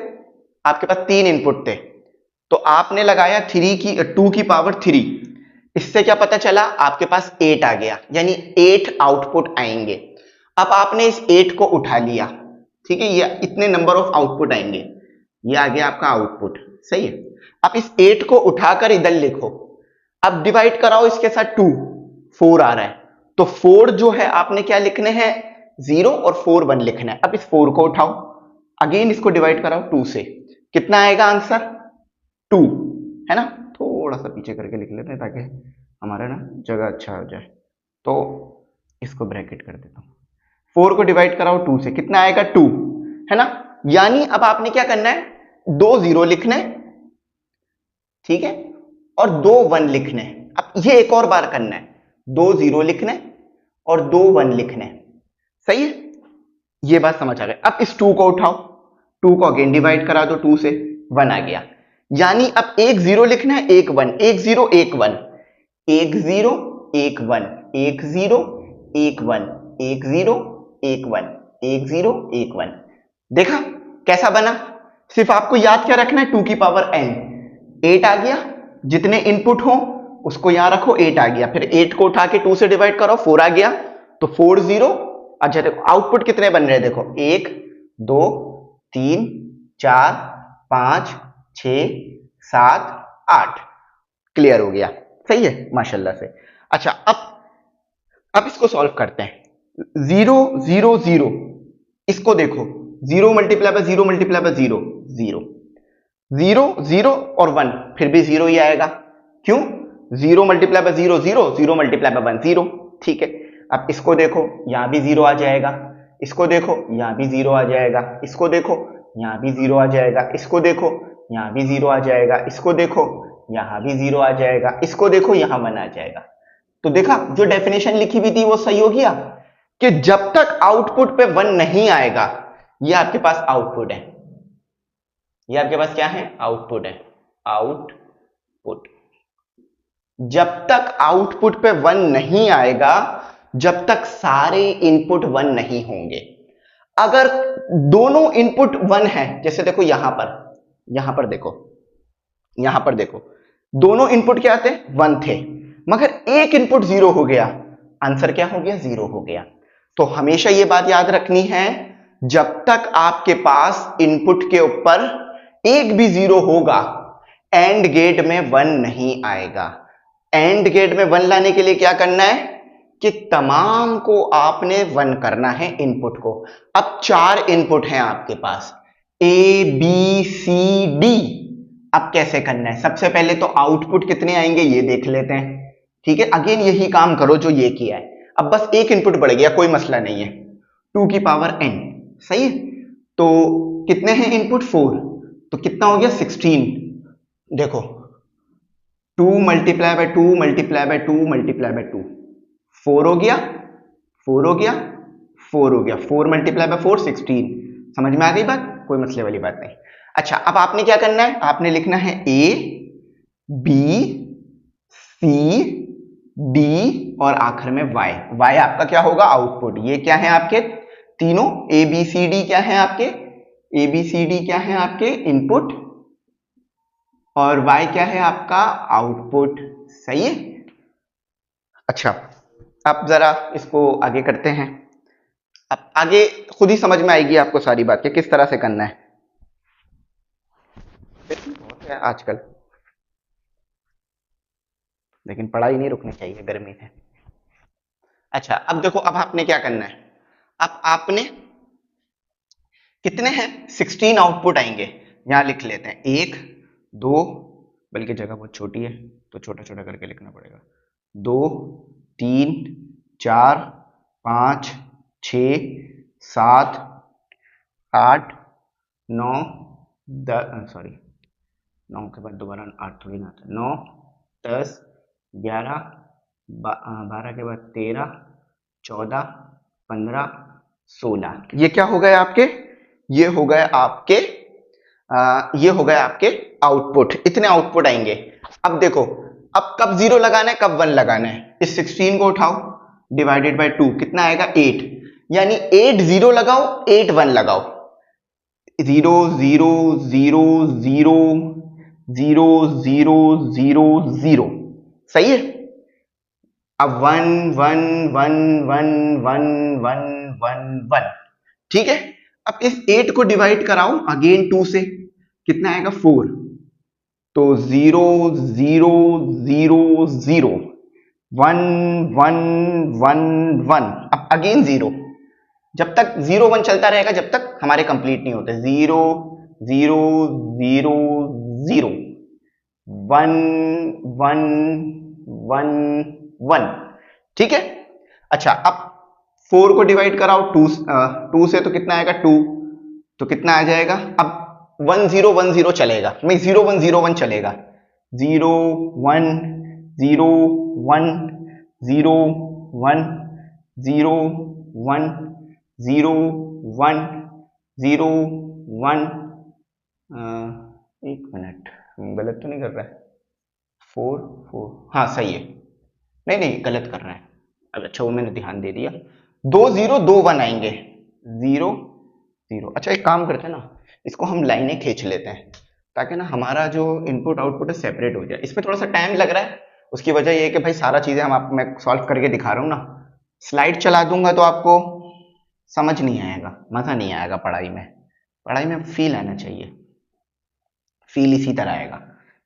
Speaker 1: आपके पास 3 इनपुट थे, तो आपने लगाया 2 की पावर 3। इससे क्या पता चला? आपके पास 8 आ गया, यानी 8 आउटपुट आएंगे। अब आपने इस 8 को उठा लिया, ठीक है? ये इतने नंबर ऑफ आउटपुट आएंगे, ये आ गया आपका आउटपुट, सही है? अब इस 8 को उठाकर इधर लिखो, अब डिवाइड कराओ इसके साथ 2, 4 आ रहा है, तो 4 जो है आपने क्या लिखने हैं? 0 और 4 1 लिखना है। अब इस 4 को उठाओ, अगेन इसको डिवाइड कराओ 2 से, कितना आएगा आंसर? 2, है ना? थोड़ा सा पीछे करके लिख लेते हैं ताकि हमारा ना जगह अच्छा हो जाए, तो इसको ब्रैकेट कर देता हूं। 4 को डिवाइड कराओ 2 से, कितना आएगा? 2, है ना? यानी अब आपने क्या करना है? 2 0 लिखने, ठीक है, और 2 1 लिखने। अब ये एक और बार करना है, 2 0 लिखने और 2 1 लिखने, सही है? ये बात समझ आ गई। अब इस 2 को उठाओ, 2 को अगेन डिवाइड करा दो 2 से, 1 आ गया। यानी अब 1 0 लिखना है, 1 1, 1 0 1 1, 1 0 1 1, 1 0 1 1, 1 0 1 1, 1 0 1 1। देखा कैसा बना? सिर्फ आपको याद क्या रखना है? 2 की पावर n, 8 आ गया, जितने इनपुट हो उसको यहां रखो, 8 आ गया, फिर 8 को उठा के 2 से डिवाइड करो, 4 आ गया, तो 4 0। अच्छा देखो आउटपुट कितने बन रहे हैं, देखो 1 2 3 4 5 6 7 8, क्लियर हो गया, सही है? माशाल्लाह से। अच्छा, अब इसको सॉल्व करते हैं। 0 0 0, इसको देखो, 0 मल्टीप्लाई बाय 0 मल्टीप्लाई बाय 0 0, 0 0 और 1, फिर भी 0 ही आएगा। क्यों? 0 मल्टीप्लाई बाय 0 0, 0 मल्टीप्लाई बाय 1 0, ठीक है? अब इसको देखो, यहां भी 0 आ जाएगा, इसको देखो यहां भी 0 आ जाएगा, इसको देखो यहां भी 0 आ जाएगा, इसको देखो यहां भी 0 आ जाएगा, इसको देखो यहां भी 0 आ जाएगा, इसको देखो यहां 1 आ जाएगा। तो देखा जो डेफिनेशन लिखी हुई थी वो सही हो गया कि जब तक आउटपुट पे 1 नहीं आएगा, ये आपके पास आउटपुट है, ये आपके पास क्या है? आउटपुट है, आउटपुट। जब तक आउटपुट पे 1 नहीं आएगा, जब तक सारे इनपुट 1 नहीं होंगे। अगर दोनों इनपुट 1 है, जैसे देखो यहां पर देखो, यहां पर देखो, दोनों इनपुट क्या थे? 1 थे, मगर एक इनपुट 0 हो गया, आंसर क्या हो गया? 0 हो गया। तो हमेशा ये बात याद रखनी है, जब तक आपके पास इनपुट के ऊपर एक भी 0 होगा, एंड गेट में 1 नहीं आएगा। एंड गेट में 1 लाने के लिए क्या करना है कि तमाम को आपने 1 करना है इनपुट को। अब 4 इनपुट हैं आपके पास, ए बी सी डी। अब कैसे करना है? सबसे पहले तो आउटपुट कितने आएंगे ये देख लेते हैं, ठीक है। अगेन यही काम करो जो ये किया है। अब बस एक इनपुट बढ़ गया, कोई मसला नहीं है, 2 की पावर n, सही है। तो कितने हैं इनपुट? 4, तो कितना हो गया? 16। देखो 2 multiply by 2 multiply by 2 multiply by 2, 4 हो गया, 4 हो गया, 4 हो गया, 4 मल्टीप्लाई बाय 4 16। समझ में आ गई बात? कोई मसले वाली बात नहीं। अच्छा, अब आपने क्या करना है? आपने लिखना है ए बी सी डी और आखिर में वाई। वाई आपका क्या होगा? आउटपुट। ये क्या है आपके तीनों? ए बी सी डी क्या है आपके? ए बी सी डी क्या है आपके? इनपुट, और वाई क्या है आपका? आउटपुट। सही है। अच्छा, अब जरा इसको आगे करते हैं। अब आगे खुद ही समझ में आएगी आपको सारी बातें किस तरह से करना है। बहुत है आजकल, लेकिन पढ़ाई नहीं रुकनी चाहिए गर्मी में। अच्छा, अब देखो, अब आपने क्या करना है? अब आपने कितने हैं? 16 आउटपुट आएंगे। यहां लिख लेते हैं 1 2, बल्कि जगह बहुत छोटी है तो छोटा छोटा करके लिखना पड़ेगा। 2 3 4 5 6 7 8 9 10, सॉरी 9 के बाद दोबारा 8 थोड़ी ना आता, 9 10 11 12 के बाद 13 14 15 16। ये क्या हो गए आपके? ये हो गए आपके ये हो गए आपके आउटपुट। इतने आउटपुट आएंगे। अब देखो, अब कब 0 लगाना है, कब 1 लगाना है? इस 16 को उठाओ, डिवाइडेड बाय 2 कितना आएगा? 8। यानी 8 0 लगाओ, 8 1 लगाओ। 0 0 0 0 0 0 0 0, सही है। अब 1 1 1 1 1 1 1 1, ठीक है। अब इस 8 को डिवाइड कराओ अगेन 2 से, कितना आएगा? 4। तो 0 0 0 0 1 1 1 1, अब अगेन 0। जब तक 0 1 चलता रहेगा, जब तक हमारे कंप्लीट नहीं होते। 0 0 0 0 1 1 1 1, ठीक है। अच्छा, अब 4 को डिवाइड कराओ 2 से, तो कितना आएगा? 2। तो कितना आ जाएगा? अब 1 0 1 0 चलेगा, नहीं 0 1 0 1 चलेगा। 0 1 0 1 0 1 0 1 0 1 0 1, एक मिनट, गलत तो नहीं कर रहा है? 4 4, हाँ सही है। नहीं नहीं, गलत कर रहा है। अब अच्छा, वो मैंने ध्यान दे दिया। 2 0 2 1 आएंगे, 0 0। अच्छा, एक काम करते हैं ना, इसको हम लाइनें खींच लेते हैं ताकि ना हमारा जो इनपुट आउटपुट है सेपरेट हो जाए। इसमें थोड़ा सा टाइम लग रहा है, उसकी वजह ये है कि भाई सारा चीजें मैं सॉल्व करके दिखा रहा हूँ ना। स्लाइड चला दूंगा तो आपको समझ नहीं आएगा, मजा नहीं आएगा पढ़ाई में। पढ़ाई में फील आना चाहिए। फील इसी तरह आएगा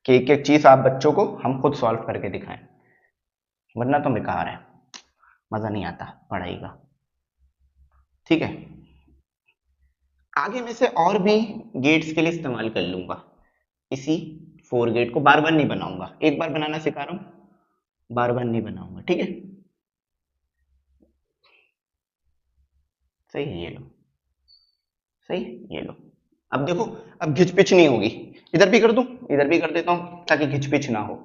Speaker 1: कि एक एक चीज आप बच्चों को हम खुद सॉल्व करके दिखाएं, वरना तो बेकार है, मजा नहीं आता पढ़ाई का, ठीक है। आगे में से और भी गेट्स के लिए इस्तेमाल कर लूंगा। इसी 4 गेट को बार बार नहीं बनाऊंगा, एक बार बनाना सिखा रहा हूं, बार बार नहीं बनाऊंगा, ठीक है। सही है, ये लो, सही है, ये लो। अब देखो, अब घिचपिच नहीं होगी। इधर भी कर दूं, इधर भी कर देता हूं ताकि घिचपिच ना हो,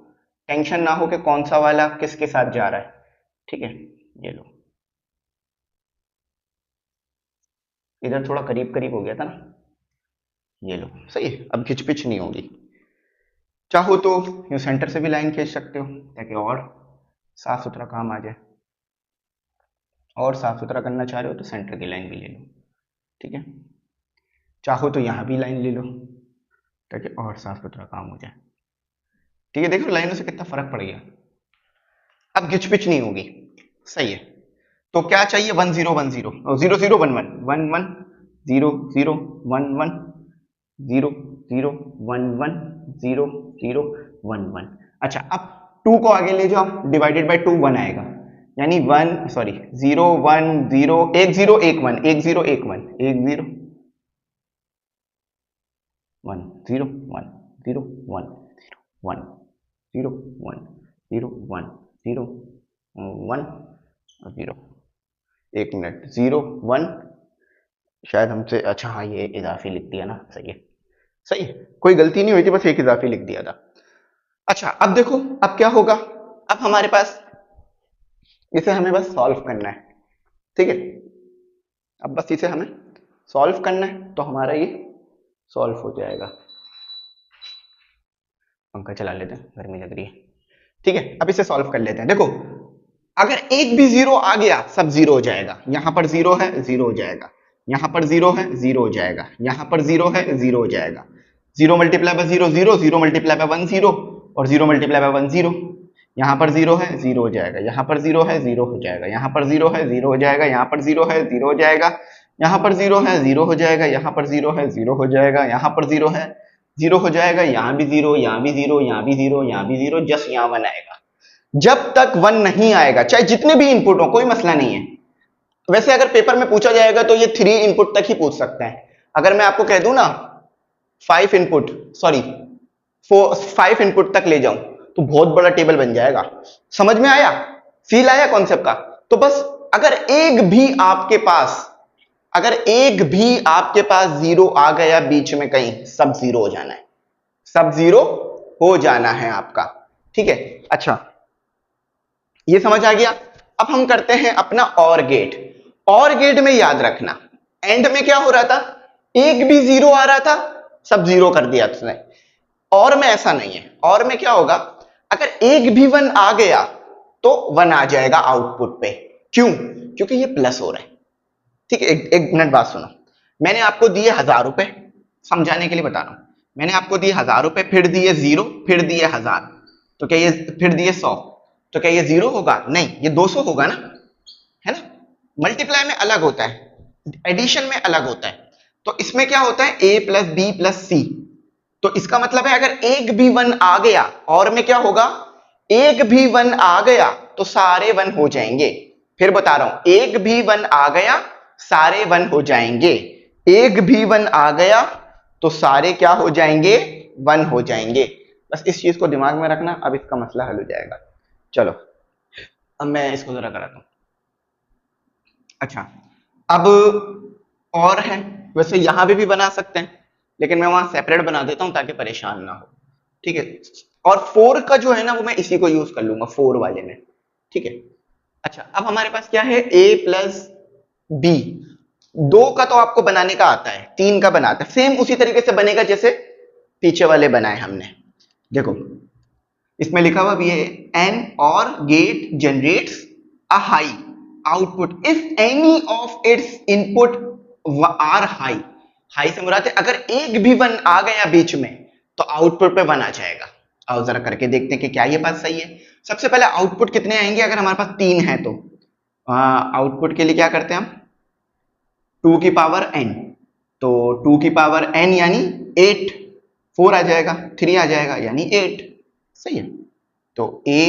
Speaker 1: टेंशन ना हो कि कौन सा वाला किसके साथ जा रहा है, ठीक है। ये लो, इधर थोड़ा करीब करीब हो गया था ना, ये लो, सही है। अब घिचपिच नहीं होगी। चाहो तो यूं सेंटर से भी लाइन खींच सकते हो ताकि और साफ सुथरा काम आ जाए, और साफ सुथरा करना चाह रहे हो तो सेंटर की लाइन भी ले लो, ठीक है। चाहो तो यहां भी लाइन ले लो ताकि और साफ सुथरा काम हो जाए, ठीक है। देखो लाइनों से कितना फर्क पड़ गया। अब घिचपिच नहीं होगी, सही है। तो क्या चाहिए? 1 0 1 0 0 0 1 1 1 1 0 0 1 1 0 0 1 1 0 0 1 1। अच्छा, अब 2 को आगे ले जाओ, डिवाइडेड बाय 2 1 आएगा, यानी 0 1 0 1 0 1 1 1 0 1 1 1 0 1 0 1 0 1 1 0 1 0 1 0 1 0। एक मिनट, 0 1 शायद हमसे, अच्छा हाँ ये इजाफी लिख दिया ना, सही है सही है, कोई गलती नहीं हुई थी, बस एक इजाफी लिख दिया था। अच्छा अब देखो, अब क्या होगा, अब हमारे पास इसे हमें बस सॉल्व करना है, ठीक है, अब बस इसे हमें सॉल्व करना है, तो हमारा ये सॉल्व हो जाएगा। पंखा चला लेते हैं, गर्मी लग रही है, ठीक है। अब इसे सॉल्व कर लेते हैं। देखो अगर एक भी जीरो आ गया सब जीरो हो जाएगा, यहां पर जीरो है जीरो हो जाएगा, यहां पर जीरो है जीरो हो जाएगा, यहां पर जीरो है जीरो हो जाएगा, zero multiply by zero zero, zero multiply by 1 zero, और जीरो मल्टीप्लाई बाय 1 जीरो, यहां पर जीरो है जीरो हो जाएगा, यहां पर जीरो है जीरो हो जाएगा, यहां पर जीरो है जीरो हो जाएगा, यहां पर जीरो है जीरो हो जाएगा, यहां पर जीरो है जीरो हो जाएगा, यहां पर जीरो है जीरो हो जाएगा, यहां पर जीरो है जीरो हो जाएगा, यहां भी जीरो, यहां भी जीरो, यहां भी जीरो, यहां भी जीरो, जस्ट यहां 1 आएगा। जब तक 1 नहीं आएगा, चाहे जितने भी इनपुट हो, कोई मसला नहीं है। वैसे अगर पेपर में पूछा जाएगा तो ये 3 इनपुट तक ही पूछ सकते हैं। अगर मैं आपको कह दूं ना 5 इनपुट, सॉरी 5 इनपुट तक ले जाऊं तो बहुत बड़ा टेबल बन जाएगा। समझ में आया, फील आया कॉन्सेप्ट का? तो बस अगर एक भी आपके पास, अगर एक भी आपके पास जीरो आ गया बीच में कहीं, सब जीरो हो जाना है, सब जीरो हो जाना है आपका, ठीक है। अच्छा ये समझ आ गया। अब हम करते हैं अपना और गेट। और गेट में याद रखना, एंड में क्या हो रहा था, एक भी जीरो आ रहा था सब जीरो कर दिया उसने। और में ऐसा नहीं है, और में क्या होगा, अगर एक भी 1 आ गया तो 1 आ जाएगा आउटपुट पे। क्यों? क्योंकि ये प्लस हो रहा है, ठीक है। एक मिनट बात सुनो, मैंने आपको दिए 1000 रुपए, समझाने के लिए बता रहा हूं, मैंने आपको दिए 1000 रुपए, फिर दिए 0, फिर दिए 1000, तो क्या ये, फिर दिए 100, तो क्या ये 0 होगा? नहीं, ये 200 होगा ना, है ना। मल्टीप्लाई में अलग होता है, एडिशन में अलग होता है। तो इसमें क्या होता है, a प्लस बी प्लस सी, तो इसका मतलब है अगर एक भी 1 आ गया, और में क्या होगा, एक भी 1 आ गया तो सारे 1 हो जाएंगे। फिर बता रहा हूं, एक भी 1 आ गया सारे 1 हो जाएंगे, एक भी 1 आ गया तो सारे क्या हो जाएंगे, 1 हो जाएंगे। बस इस चीज को दिमाग में रखना, अब इसका मसला हल हो जाएगा। चलो अब मैं इसको जरा कराता हूं। अच्छा अब और है, वैसे यहां पे भी बना सकते हैं, लेकिन मैं वहां सेपरेट बना देता हूं ताकि परेशान ना हो, ठीक है। और 4 का जो है ना वो मैं इसी को यूज कर लूंगा 4 वाले में, ठीक है। अच्छा अब हमारे पास क्या है, a प्लस बी, 2 का तो आपको बनाने का आता है, 3 का बनाता है, सेम उसी तरीके से बनेगा जैसे पीछे वाले बनाए हमने। देखो इसमें लिखा हुआ भी है, an or gate generates a high output if any of its input are high. High से मुराद है अगर एक भी 1 आ गया बीच में तो आउटपुट पे 1 आ जाएगा। आओ जरा करके देखते हैं कि क्या ये बात सही है। सबसे पहले आउटपुट कितने आएंगे, अगर हमारे पास 3 है तो आउटपुट के लिए क्या करते हैं हम, 2 की पावर n, तो 2 की पावर n यानी 8, 4 आ जाएगा, 3 आ जाएगा यानी 8, सही है। तो a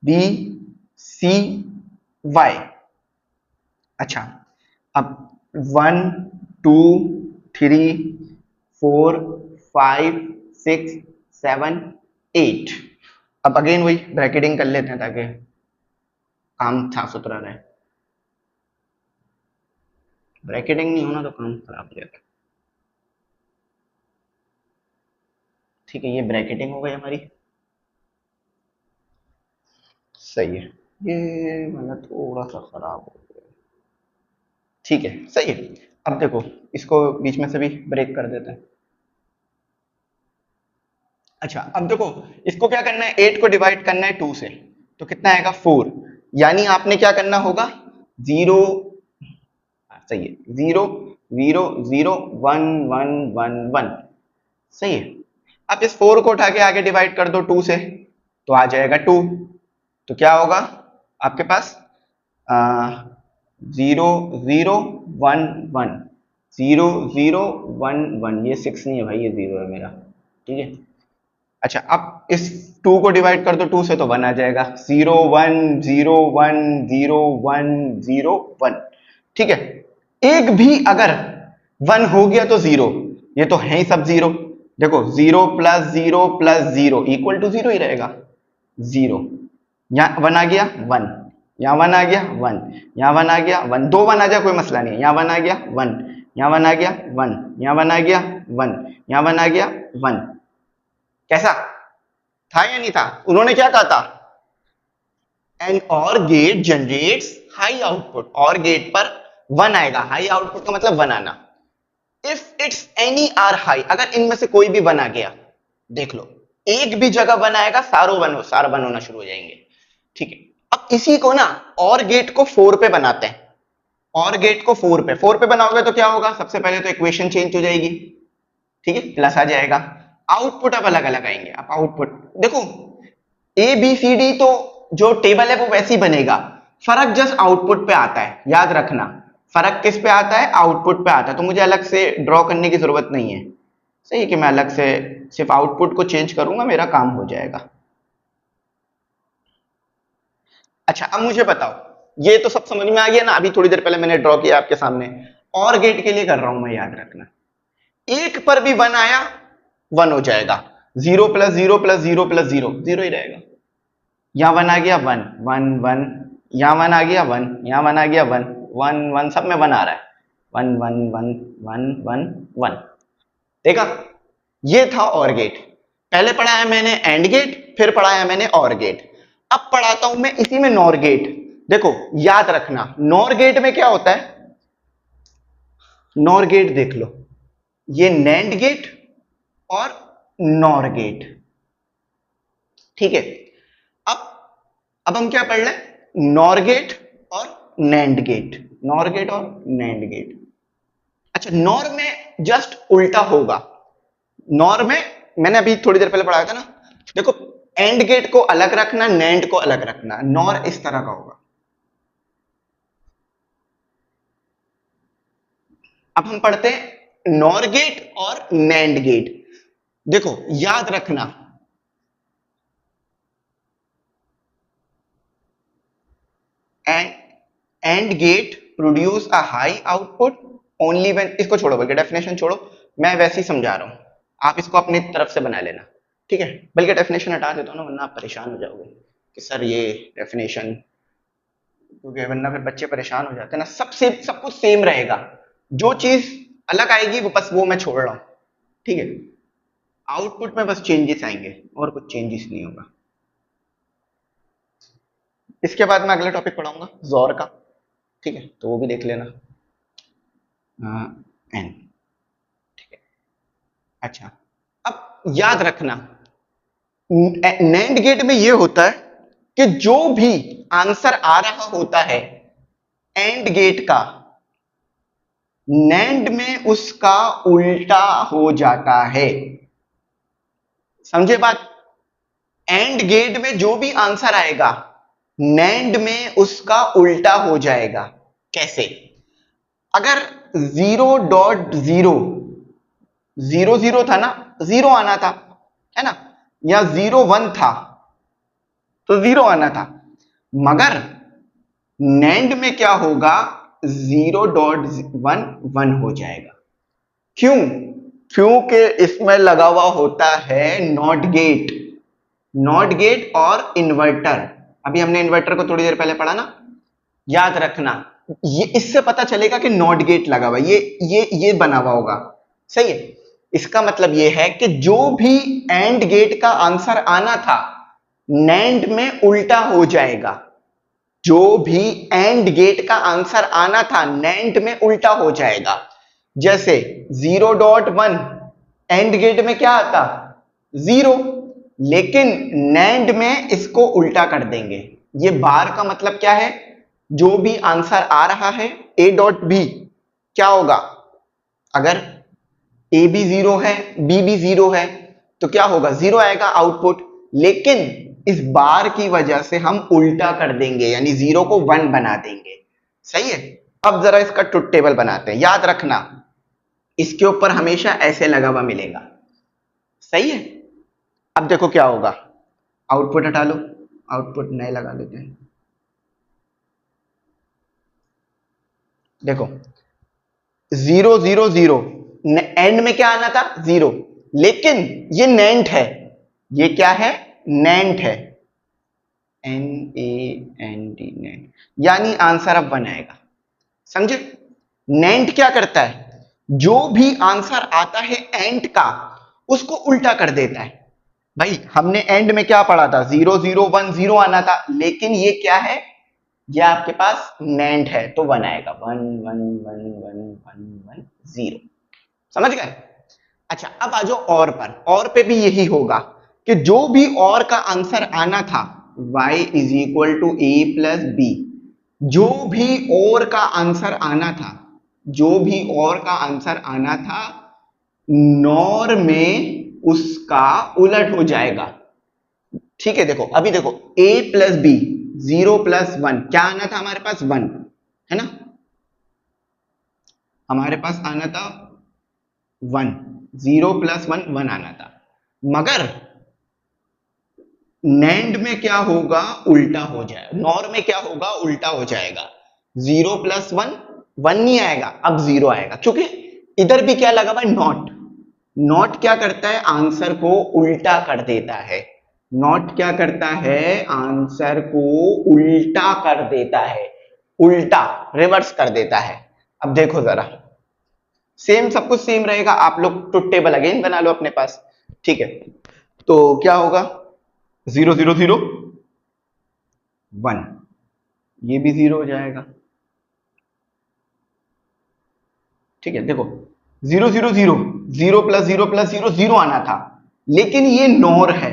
Speaker 1: b c y। अच्छा अब 1 2 3 4 5 6 7 8, अब अगेन वही ब्रैकेटिंग कर लेते हैं ताकि काम साफ सुथरा रहे। ब्रैकेटिंग नहीं होना तो काम खराब हो जाता है, ठीक है। ये ब्रैकेटिंग हो गई हमारी, सही है। ये मतलब थोड़ा सा खराब हो गया, ठीक है सही है। अब देखो इसको बीच में से भी ब्रेक कर देते हैं। अच्छा अब देखो इसको क्या करना है, 8 को डिवाइड करना है 2 से, तो कितना आएगा 4, यानी आपने क्या करना होगा, 0, सही है, 0 0 0 1 1 1 1, सही है। अब इस 4 को उठा के आगे डिवाइड कर दो 2 से, तो आ जाएगा 2, तो क्या होगा आपके पास 0 0 1 1, 0 0 1 1, ये 6 नहीं है भाई, ये 0 है मेरा, ठीक है। अच्छा, अब इस 2 को डिवाइड कर दो 2 से तो 1 आ जाएगा, 0 1 0 1 0 1 0 1, ठीक है। एक भी अगर 1 हो गया तो 0, ये तो है ही सब 0। देखो 0 + 0 + 0 = 0 ही रहेगा, 0। यहाँ 1 आ गया 1, यहाँ 1 आ गया 1, यहाँ 1 आ गया 1, 2 1 आ जाए कोई मसला नहीं है, यहाँ 1 आ गया 1, यहाँ 1 आ गया 1, यहाँ 1 आ गया 1, यहाँ 1 आ गया 1। कैसा था या नहीं था? उन्होंने क्या कहा था? An or gate generates high output, or gate पर 1 आएगा, हाई आउटपुट का मतलब 1 आना। If its any are high, अगर इनमें से कोई भी 1 आ गया, देख लो एक भी जगह 1 आएगा, सारा 1 होना शुरू हो जाएंगे, ठीक है। अब इसी को ना और गेट को 4 पे बनाते हैं, और गेट को 4 पे बनाओगे तो क्या होगा? सबसे पहले तो इक्वेशन चेंज हो जाएगी, ठीक है, प्लस आ जाएगा। आउटपुट अब अलग अलग आएंगे। अब आउटपुट देखो, ए बी सी डी तो जो टेबल है वो वैसे ही बनेगा, फर्क जस्ट आउटपुट पे आता है, याद रखना। फर्क किस पे आता है? आउटपुट पे आता है। तो मुझे अलग से ड्रॉ करने की जरूरत नहीं है, सही है कि मैं अलग से सिर्फ आउटपुट को चेंज करूंगा, मेरा काम हो जाएगा। अच्छा, अब मुझे बताओ, ये तो सब समझ में आ गया ना? अभी थोड़ी देर पहले मैंने ड्रॉ किया आपके सामने, और गेट के लिए कर रहा हूं मैं, याद रखना। एक पर भी 1 आया 1 हो जाएगा, 0 + 0 + 0 + 0 0 ही रहेगा। यहाँ 1 आ गया 1 1 1, यहाँ 1 आ गया 1, यहाँ 1 आ गया 1 1 1, सब में 1 आ रहा है, 1 1 1 1 1 1। देखा, ये था और गेट। पहले पढ़ाया मैंने एंड गेट, फिर पढ़ाया मैंने और गेट। अब पढ़ाता हूं मैं इसी में नॉर गेट। देखो याद रखना, नॉर गेट में क्या होता है? नॉर गेट देख लो, ये नैंड गेट और नॉर गेट, ठीक है। अब हम क्या पढ़ लें? नॉर गेट और नैंड गेट, नॉर गेट और नैंड गेट। अच्छा, नॉर में जस्ट उल्टा होगा। नॉर में मैंने अभी थोड़ी देर पहले पढ़ाया था ना, देखो एंड गेट को अलग रखना, नैंड को अलग रखना। नॉर इस तरह का होगा। अब हम पढ़ते हैं नॉर गेट और नैंड गेट। देखो याद रखना, and gate produce a high output only when, इसको छोड़ो बल्कि डेफिनेशन छोड़ो, मैं वैसे ही समझा रहा हूं, आप इसको अपनी तरफ से बना लेना, ठीक है। बल्कि डेफिनेशन हटा देता हूं ना, वरना आप परेशान हो जाओगे कि सर ये डेफिनेशन, क्योंकि वरना फिर बच्चे परेशान हो जाते हैं ना। सब कुछ सेम रहेगा, जो चीज अलग आएगी वो बस वो मैं छोड़ रहा हूं, ठीक है। आउटपुट में बस चेंजेस आएंगे और कुछ चेंजेस नहीं होगा। इसके बाद मैं अगला टॉपिक पढ़ाऊंगा जोर का, ठीक है, तो वो भी देख लेना। एन, ठीक है। अच्छा, अब याद रखना, नैंड गेट में ये होता है कि जो भी आंसर आ रहा होता है एंड गेट का, नैंड में उसका उल्टा हो जाता है। समझे बात? एंड गेट में जो भी आंसर आएगा, नैंड में उसका उल्टा हो जाएगा। कैसे? अगर 0.0 0 0 था ना, 0 आना था, है ना, या 0 1 था तो 0 आना था, मगर नैंड में क्या होगा? 0.1 1 हो जाएगा। क्यों? क्योंकि इसमें लगा हुआ होता है नॉट गेट, नॉट गेट और इन्वर्टर। अभी हमने इन्वर्टर को थोड़ी देर पहले पढ़ा ना, याद रखना, ये इससे पता चलेगा कि नॉट गेट लगा हुआ, ये बना हुआ होगा, सही है। इसका मतलब ये है कि जो भी एंड गेट का आंसर आना था, नैंड में उल्टा हो जाएगा। जो भी एंड गेट का आंसर आना था, नैंड में उल्टा हो जाएगा। जैसे 0.1 एंड गेट में क्या आता? 0, लेकिन नैंड में इसको उल्टा कर देंगे। ये बार का मतलब क्या है? जो भी आंसर आ रहा है A.B क्या होगा? अगर A भी 0 है, B भी 0 है, तो क्या होगा? 0 आएगा आउटपुट, लेकिन इस बार की वजह से हम उल्टा कर देंगे, यानी 0 को 1 बना देंगे, सही है। अब जरा इसका ट्रुथ टेबल बनाते हैं। याद रखना, इसके ऊपर हमेशा ऐसे लगा हुआ मिलेगा। सही है। अब देखो क्या होगा, आउटपुट हटा लो, आउटपुट नए लगा लेते हैं। देखो 0 0 0, एंड में क्या आना था 0, लेकिन ये नेंट है। ये क्या है, नेंट है, NAND नेंट, यानी आंसर अब 1 आएगा। समझे। नेंट क्या करता है, जो भी आंसर आता है एंड का उसको उल्टा कर देता है। भाई हमने एंड में क्या पढ़ा था, 0 0 1 0 आना था, लेकिन ये क्या है, ये आपके पास नेंट है तो 1 आएगा, 1 1 1 1 1 1 0। समझ गए। अच्छा अब आ जाओ और पे भी यही होगा कि जो भी और का आंसर आना था y is equal to A plus B, जो भी और का आंसर आना था, जो भी और का आंसर आना था, नॉर में उसका उलट हो जाएगा। ठीक है। देखो अभी देखो a प्लस बी, 0 प्लस 1, क्या आना था हमारे पास 1, है ना, हमारे पास आना था 1, 0 प्लस 1 1 आना था, मगर नैंड में क्या होगा, उल्टा हो जाएगा, नॉर में क्या होगा, उल्टा हो जाएगा, 0 प्लस 1 1 नहीं आएगा, अब 0 आएगा, क्योंकि इधर भी क्या लगा हुआ है, नॉट। नॉट क्या करता है, आंसर को उल्टा कर देता है। नॉट क्या करता है, आंसर को उल्टा कर देता है, उल्टा रिवर्स कर देता है। अब देखो जरा, सेम सब कुछ सेम रहेगा, आप लोग ट्रुथ टेबल अगेन बना लो अपने पास। ठीक है, तो क्या होगा, 0 0 0 1, ये भी 0 हो जाएगा। ठीक है। देखो 0 0 0, 0 प्लस 0 प्लस 0 0 आना था, लेकिन ये नॉर है,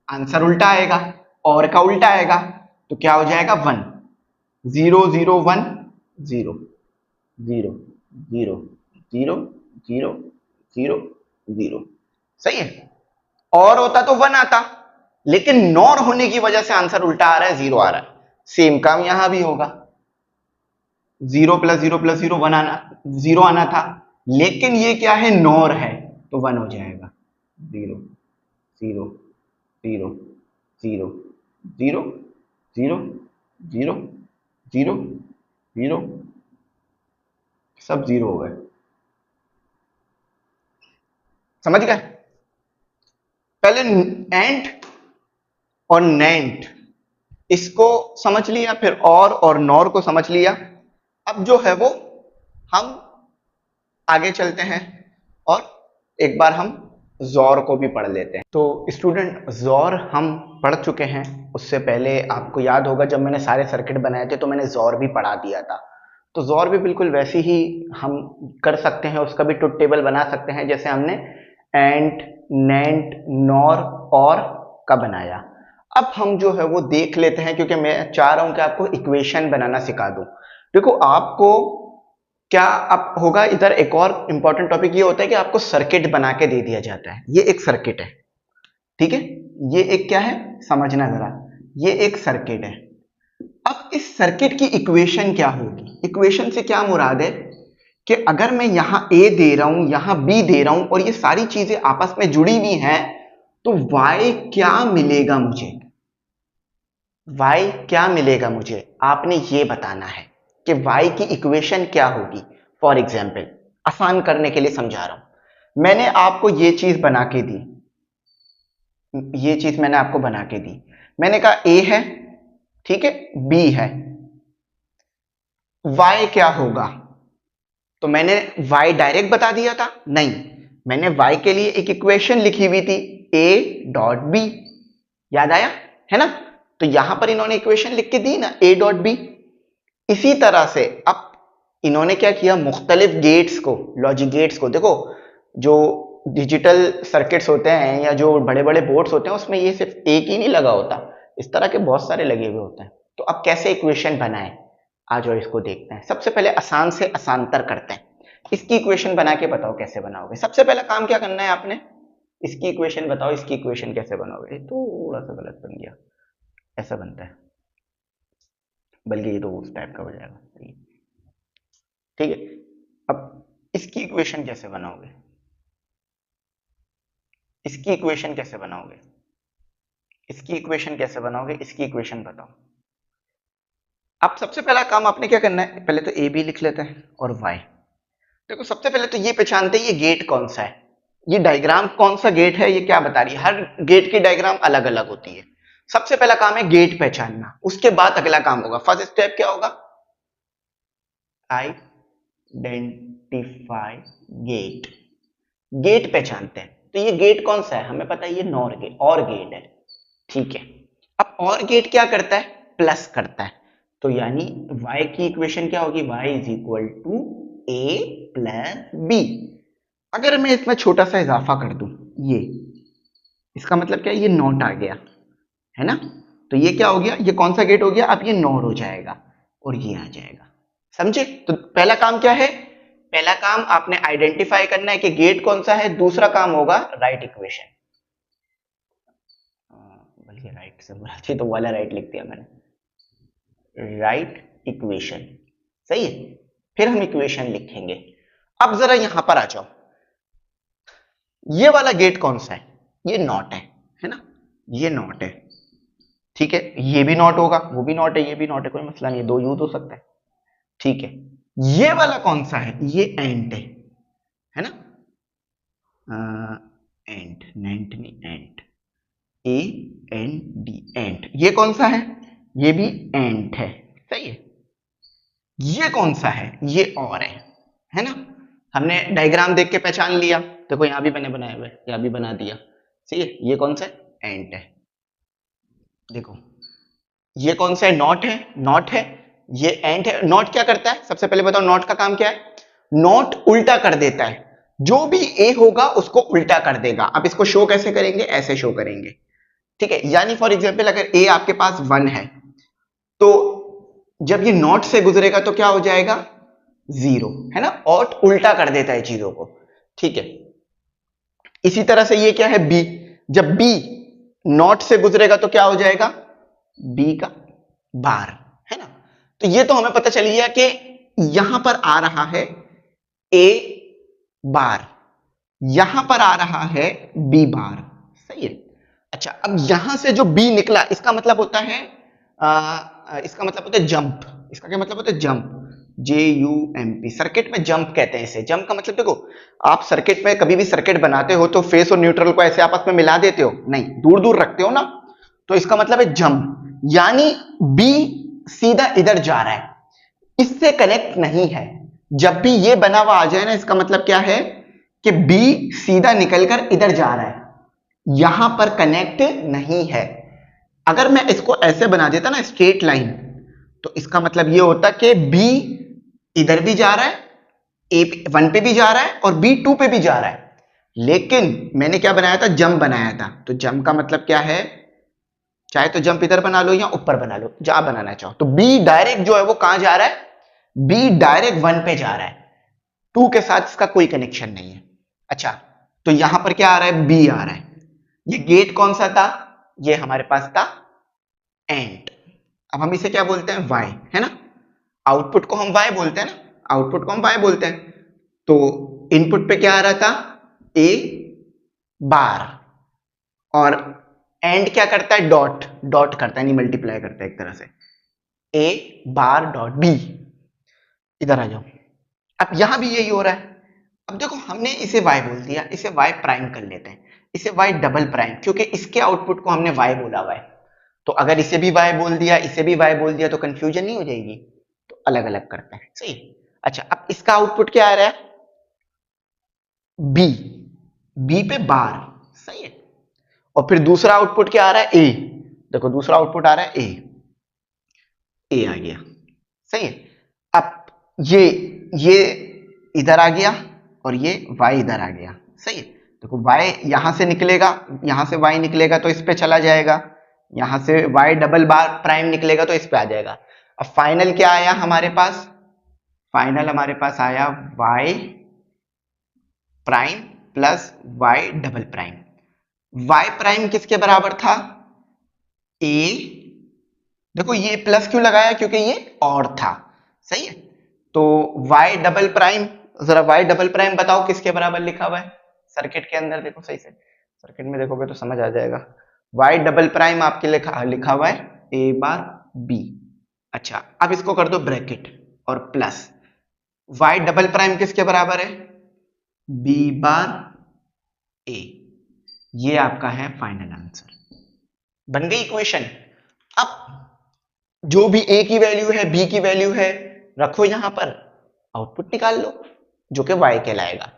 Speaker 1: आंसर उल्टा आएगा, और का उल्टा आएगा, तो क्या हो जाएगा 1, 0 0 1 0 0 0 0 0 0 0। सही है। और होता तो 1 आता, लेकिन नॉर होने की वजह से आंसर उल्टा आ रहा है, 0 आ रहा है। सेम काम यहां भी होगा, 0 प्लस 0 प्लस 0 1 आना, 0 आना था, लेकिन ये क्या है, नॉर है, तो 1 हो जाएगा। 0 0 0 0 0 0 0 0 0, सब 0 हो गए। समझ गए। पहले एंड और नेंट इसको समझ लिया, फिर और नॉर को समझ लिया। अब जो है वो हम आगे चलते हैं और एक बार हम ज़ौर को भी पढ़ लेते हैं। तो स्टूडेंट ज़ौर हम पढ़ चुके हैं, उससे पहले आपको याद होगा जब मैंने सारे सर्किट बनाए थे तो मैंने ज़ौर भी पढ़ा दिया था। तो ज़ौर भी बिल्कुल वैसी ही हम कर सकते हैं, उसका भी ट्रुथ टेबल बना सकते हैं जैसे हमने एंड नेंट नॉर और का बनाया। अब हम जो है वो देख लेते हैं, क्योंकि मैं चाह रहा हूं कि आपको इक्वेशन बनाना सिखा दूं। देखो आपको क्या अब होगा, इधर एक और इंपॉर्टेंट टॉपिक ये होता है कि आपको सर्किट बना के दे दिया जाता है। ये एक सर्किट है, ठीक है, ये एक क्या है, समझना जरा, ये एक सर्किट है। अब इस सर्किट की इक्वेशन क्या होगी, इक्वेशन से क्या मुराद है कि अगर मैं यहां ए दे रहा हूं, यहां बी दे रहा हूं, और ये सारी चीजें आपस में जुड़ी हुई हैं, तो y क्या मिलेगा मुझे, y क्या मिलेगा मुझे, आपने ये बताना है कि y की इक्वेशन क्या होगी। फॉर एग्जाम्पल आसान करने के लिए समझा रहा हूं, मैंने आपको ये चीज बना के दी, ये चीज मैंने आपको बना के दी, मैंने कहा a है, ठीक है, b है, y क्या होगा, तो मैंने y डायरेक्ट बता दिया था, नहीं, मैंने y के लिए एक इक्वेशन लिखी हुई थी, a डॉट बी, याद आया है ना। तो यहां पर इन्होंने इक्वेशन लिख के दी ना, a डॉट बी। इसी तरह से अब इन्होंने क्या किया, मुख्तलिफ गेट्स को, लॉजिक गेट्स को, देखो जो डिजिटल सर्किट्स होते हैं या जो बड़े बड़े बोर्ड्स होते हैं उसमें ये सिर्फ एक ही नहीं लगा होता, इस तरह के बहुत सारे लगे हुए होते हैं। तो अब कैसे इक्वेशन बनाएं, आ जाओ इसको देखते हैं। सबसे पहले आसान से आसानतर करते हैं, इसकी इक्वेशन बना के बताओ कैसे बनाओगे। सबसे पहला काम क्या करना है आपने, इसकी इक्वेशन बताओ, इसकी इक्वेशन कैसे बनाओगे। थोड़ा सा गलत बन गया, ऐसा बनता है, बल्कि ये तो उस टाइप का हो जाएगा। ठीक है, अब इसकी इक्वेशन कैसे बनाओगे? इसकी इक्वेशन कैसे बनाओगे? इसकी इक्वेशन कैसे बनाओगे? इसकी इक्वेशन बताओ। अब सबसे पहला काम आपने क्या करना है, पहले तो ए बी लिख लेते हैं और वाई। देखो सबसे पहले तो ये पहचानते हैं ये गेट कौन सा है, ये डायग्राम कौन सा गेट है, ये क्या बता रही है। हर गेट की डायग्राम अलग अलग होती है। सबसे पहला काम है गेट पहचानना, उसके बाद अगला काम होगा, फर्स्ट स्टेप क्या होगा, आइडेंटिफाई गेट। गेट पहचानते हैं, तो ये गेट कौन सा है, हमें पता है ये नॉर गेट और गेट है, ठीक है। अब और गेट क्या करता है, प्लस करता है, तो यानी y की इक्वेशन क्या होगी, y is equal to A plus B. अगर मैं इसमें छोटा सा इजाफा कर दूं, ये इसका मतलब क्या है, ये नॉट आ गया है ना, तो ये क्या हो गया, ये कौन सा गेट हो गया, अब ये नॉर हो जाएगा और ये आ जाएगा, समझे। तो पहला काम क्या है, पहला काम आपने आइडेंटिफाई करना है कि गेट कौन सा है, दूसरा काम होगा राइट इक्वेशन, बल्कि राइट से बोला थी तो वाला राइट लिख दिया मैंने, राइट इक्वेशन, सही है। फिर हम इक्वेशन लिखेंगे। अब जरा यहां पर आ जाओ, ये वाला गेट कौन सा है, ये नॉट है ना, ये नॉट है, ठीक है। ये भी नॉट होगा, वो भी नॉट है, ये भी नॉट है, कोई मसला नहीं है, दो यूज हो सकता है, ठीक है। ये वाला कौन सा है, ये एंड है ना, एंड नेंट नहीं and, A N D and, ये कौन सा है, ये भी एंड है, सही है। ये कौन सा है, ये और है ना, हमने डायग्राम देख के पहचान लिया, देखो यहां भी मैंने बनाया हुआ है, यहां भी बना दिया, सही है। ये कौन सा है, एंड है, देखो ये कौन सा है, नॉट है, नॉट है, ये एंड है। नॉट क्या करता है, सबसे पहले बताओ नॉट का काम क्या है, नॉट उल्टा कर देता है, जो भी ए होगा उसको उल्टा कर देगा। अब इसको शो कैसे करेंगे, ऐसे शो करेंगे, ठीक है। यानी फॉर एग्जांपल अगर ए आपके पास 1 है, तो जब ये नॉट से गुजरेगा तो क्या हो जाएगा, 0 है ना, और उल्टा कर देता है चीजों को, ठीक है। इसी तरह से ये क्या है, बी, जब बी नॉट से गुजरेगा तो क्या हो जाएगा, बी का बार, है ना। तो ये तो हमें पता चल गया कि यहां पर आ रहा है ए बार, यहां पर आ रहा है बी बार, सही है। अच्छा, अब यहां से जो बी निकला, इसका मतलब होता है इसका मतलब होता है जंप, इसका क्या मतलब होता है, जंप, JUMP, सर्किट में जंप कहते हैं इसे। जंप का मतलब देखो, आप सर्किट में कभी भी सर्किट बनाते हो तो फेस और न्यूट्रल को ऐसे आपस में मिला देते हो, नहीं, दूर दूर रखते हो ना, तो इसका मतलब है जंप, यानी बी सीधा इधर जा रहा है, इससे कनेक्ट नहीं है। जब भी ये बना हुआ आ जाए ना, इसका मतलब क्या है कि बी सीधा निकलकर इधर जा रहा है, यहां पर कनेक्ट नहीं है। अगर मैं इसको ऐसे बना देता ना, स्ट्रेट लाइन, तो इसका मतलब ये होता कि बी इधर भी जा रहा है, A1 पे भी जा रहा है और B2 पे भी जा रहा है, लेकिन मैंने क्या बनाया था, जंप बनाया था। तो जंप का मतलब क्या है, चाहे तो जंप इधर बना लो या ऊपर बना लो, जहां बनाना चाहो। तो बी डायरेक्ट जो है वो कहां जा रहा है, बी डायरेक्ट 1 पे जा रहा है, 2 के साथ इसका कोई कनेक्शन नहीं है। अच्छा, तो यहां पर क्या आ रहा है, बी आ रहा है। ये गेट कौन सा था, ये हमारे पास था एंड। अब हम इसे क्या बोलते हैं, वाई, है ना। आउटपुट को हम वाई बोलते हैं ना, आउटपुट को हम वाई बोलते हैं। तो इनपुट पे क्या आ रहा था, ए बार, और एंड क्या करता है, डॉट, डॉट करता है, नहीं मल्टीप्लाई करता है एक तरह से, ए बार डॉट बी। इधर आ जाओ, अब यहां भी यही हो रहा है। अब देखो हमने इसे y बोल दिया, इसे y प्राइम कर लेते हैं, इसे y डबल प्राइम, क्योंकि इसके आउटपुट को हमने y बोला हुआ है। तो अगर इसे भी y बोल दिया, इसे भी y बोल दिया, तो कंफ्यूजन नहीं हो जाएगी, तो अलग अलग करते हैं, सही। अच्छा, अब इसका आउटपुट क्या आ रहा है, b, b पे बार, सही है। और फिर दूसरा आउटपुट क्या आ रहा है, a, देखो दूसरा आउटपुट आ रहा है a आ गया, सही है। अब ये इधर आ गया और ये y इधर आ गया, सही है। देखो y यहां से निकलेगा, यहां से y निकलेगा तो इस पे चला जाएगा, यहां से y डबल बार प्राइम निकलेगा तो इस पे आ जाएगा। अब फाइनल क्या आया हमारे पास, फाइनल हमारे पास आया y prime plus y double prime. y prime किसके बराबर था, a, देखो ये प्लस क्यों लगाया, क्योंकि ये और था, सही है। तो y डबल प्राइम जरा वाई डबल प्राइम बताओ किसके बराबर लिखा हुआ है सर्किट के अंदर, देखो सही से सर्किट में देखोगे तो समझ आ जाएगा। वाई डबल प्राइम आपके लिखा हुआ है ए बार बी। अच्छा अब इसको कर दो ब्रैकेट और प्लस, वाई डबल प्राइम किसके बराबर है बी बार ए। ये आपका है फाइनल आंसर, बन गई इक्वेशन। अब जो भी ए की वैल्यू है बी की वैल्यू है रखो यहां पर, आउटपुट निकाल लो जो कि वाई कहलाएगा।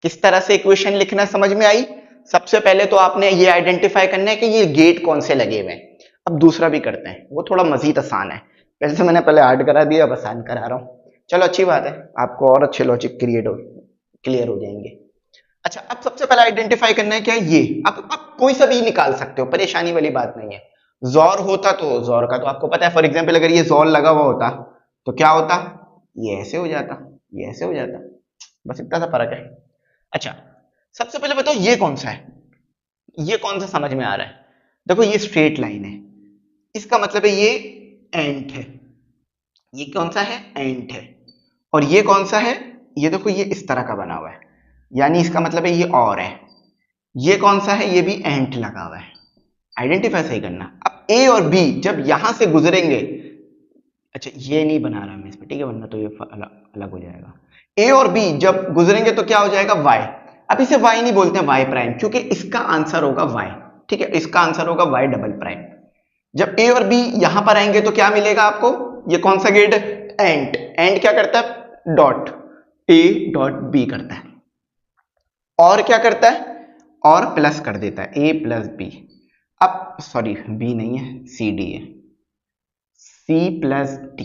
Speaker 1: किस तरह से इक्वेशन लिखना समझ में आई। सबसे पहले तो आपने ये आइडेंटिफाई करना है कि ये गेट कौन से लगे हुए हैं। अब दूसरा भी करते हैं, वो थोड़ा मजीद आसान है, वैसे मैंने पहले हार्ड करा दिया, अब आसान करा रहा हूं। चलो अच्छी बात है, आपको और अच्छे लॉजिक क्लियर हो जाएंगे। अच्छा अब सबसे पहले आइडेंटिफाई करना है क्या है ये। अब कोई सा भी निकाल सकते हो, परेशानी वाली बात नहीं है। जोर होता तो जोर का तो आपको पता है, फॉर एग्जाम्पल अगर ये जोर लगा हुआ होता तो क्या होता, ये ऐसे हो जाता, ये ऐसे हो जाता, बस इतना सा फर्क है। अच्छा सबसे पहले बताओ ये कौन सा है, ये कौन सा समझ में आ रहा है। देखो ये स्ट्रेट लाइन है, इसका मतलब है ये एंट है, ये कौन सा है एंट है। और ये कौन सा है, ये देखो ये इस तरह का बना हुआ है, यानी इसका मतलब है ये और है। ये कौन सा है, ये भी एंट लगा हुआ है। आइडेंटिफाई सही करना। अब ए और बी जब यहां से गुजरेंगे, अच्छा ये नहीं बना रहा मैं इसमें, ठीक है, वरना तो ये अलग हो जाएगा। ए और बी जब गुजरेंगे तो क्या हो जाएगा वाई। अब इसे वाई नहीं बोलते हैं वाई प्राइम, क्योंकि इसका आंसर होगा वाई, ठीक है, इसका आंसर होगा वाई डबल प्राइम। जब ए और बी यहां पर आएंगे तो क्या मिलेगा आपको, ये कौन सा गेट है एंट। एंट क्या करता है डॉट, ए डॉट बी करता है, और क्या करता है और प्लस कर देता है ए प्लस बी। अब सॉरी बी नहीं है सी डी है, सी प्लस डी।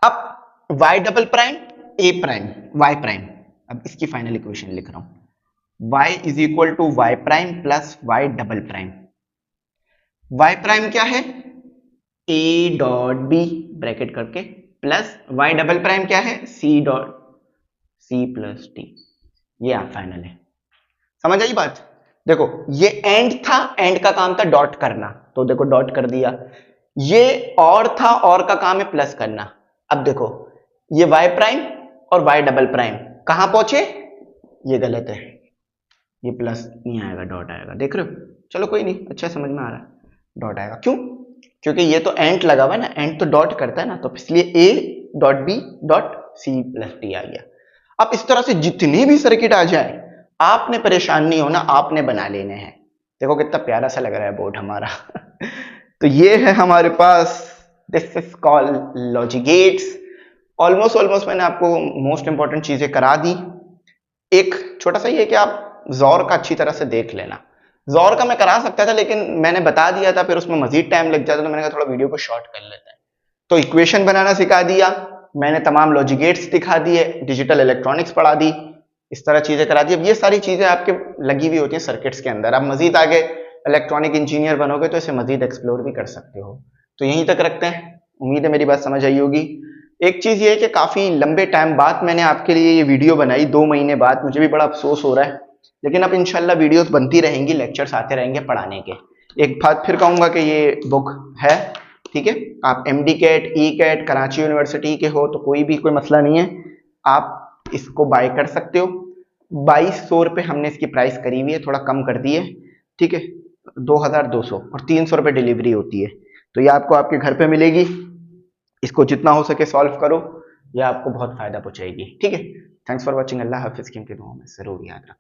Speaker 1: अब Y double prime A prime Y prime, अब इसकी फाइनल इक्वेशन लिख रहा हूं, Y is equal to Y prime plus Y double prime. Y prime क्या है ए डॉट बी ब्रैकेट करके, प्लस वाई डबल प्राइम क्या है C dot C plus D. ये आप फाइनल है, समझ आई बात। देखो ये एंड था, एंड का काम था डॉट करना, तो देखो डॉट कर दिया। ये और था, और का काम है प्लस करना। अब देखो ये वाई प्राइम और वाई डबल प्राइम कहां पहुंचे, ये गलत है, ये प्लस नहीं आएगा डॉट आएगा, देख रहे हो। चलो कोई नहीं, अच्छा समझ में आ रहा है, डॉट आएगा क्यों, क्योंकि ये तो एंड लगा हुआ है ना, एंड तो डॉट करता है ना, तो इसलिए A dot B dot C plus D आ गया। अब इस तरह से जितनी भी सर्किट आ जाए आपने परेशान नहीं होना, आपने बना लेने हैं। देखो कितना प्यारा सा लग रहा है बोर्ड हमारा तो ये है हमारे पास, this is called logic gates. Almost मैंने आपको मोस्ट इंपॉर्टेंट चीजें करा दी। एक छोटा सा ये कि आप जोर का अच्छी तरह से देख लेना। जोर का मैं करा सकता था लेकिन मैंने बता दिया था, फिर उसमें मजीद टाइम लग जाता, तो मैंने कहा थोड़ा वीडियो को शॉर्ट कर लेते हैं। तो इक्वेशन बनाना सिखा दिया मैंने, तमाम लॉजिक गेट्स दिखा दिए, डिजिटल इलेक्ट्रॉनिक्स पढ़ा दी, इस तरह चीजें करा दी। अब ये सारी चीजें आपके लगी हुई होती हैं सर्किट्स के अंदर, आप मजीद आगे इलेक्ट्रॉनिक इंजीनियर बनोगे तो इसे मजीद एक्सप्लोर भी कर सकते हो। तो यहीं तक रखते हैं, उम्मीद है मेरी बात समझ आई होगी। एक चीज ये है कि काफी लंबे टाइम बाद मैंने आपके लिए ये वीडियो बनाई, 2 महीने बाद, मुझे भी बड़ा अफसोस हो रहा है, लेकिन अब इंशाल्लाह वीडियोस बनती रहेंगी, लेक्चर्स आते रहेंगे पढ़ाने के। एक बात फिर कहूंगा कि ये बुक है, ठीक है, आप MD CAT E CAT Karachi university के हो तो कोई मसला नहीं है, आप इसको बाय कर सकते हो। 2200 रुपये हमने इसकी प्राइस करी हुई है, थोड़ा कम कर दी है, ठीक है, 2200 और 300 रुपये डिलीवरी होती है। तो ये आपको आपके घर पे मिलेगी, इसको जितना हो सके सॉल्व करो, ये आपको बहुत फायदा पहुंचाएगी, ठीक है। थैंक्स फॉर वॉचिंग, अल्लाह हाफिज की दुआ में जरूर याद रखना।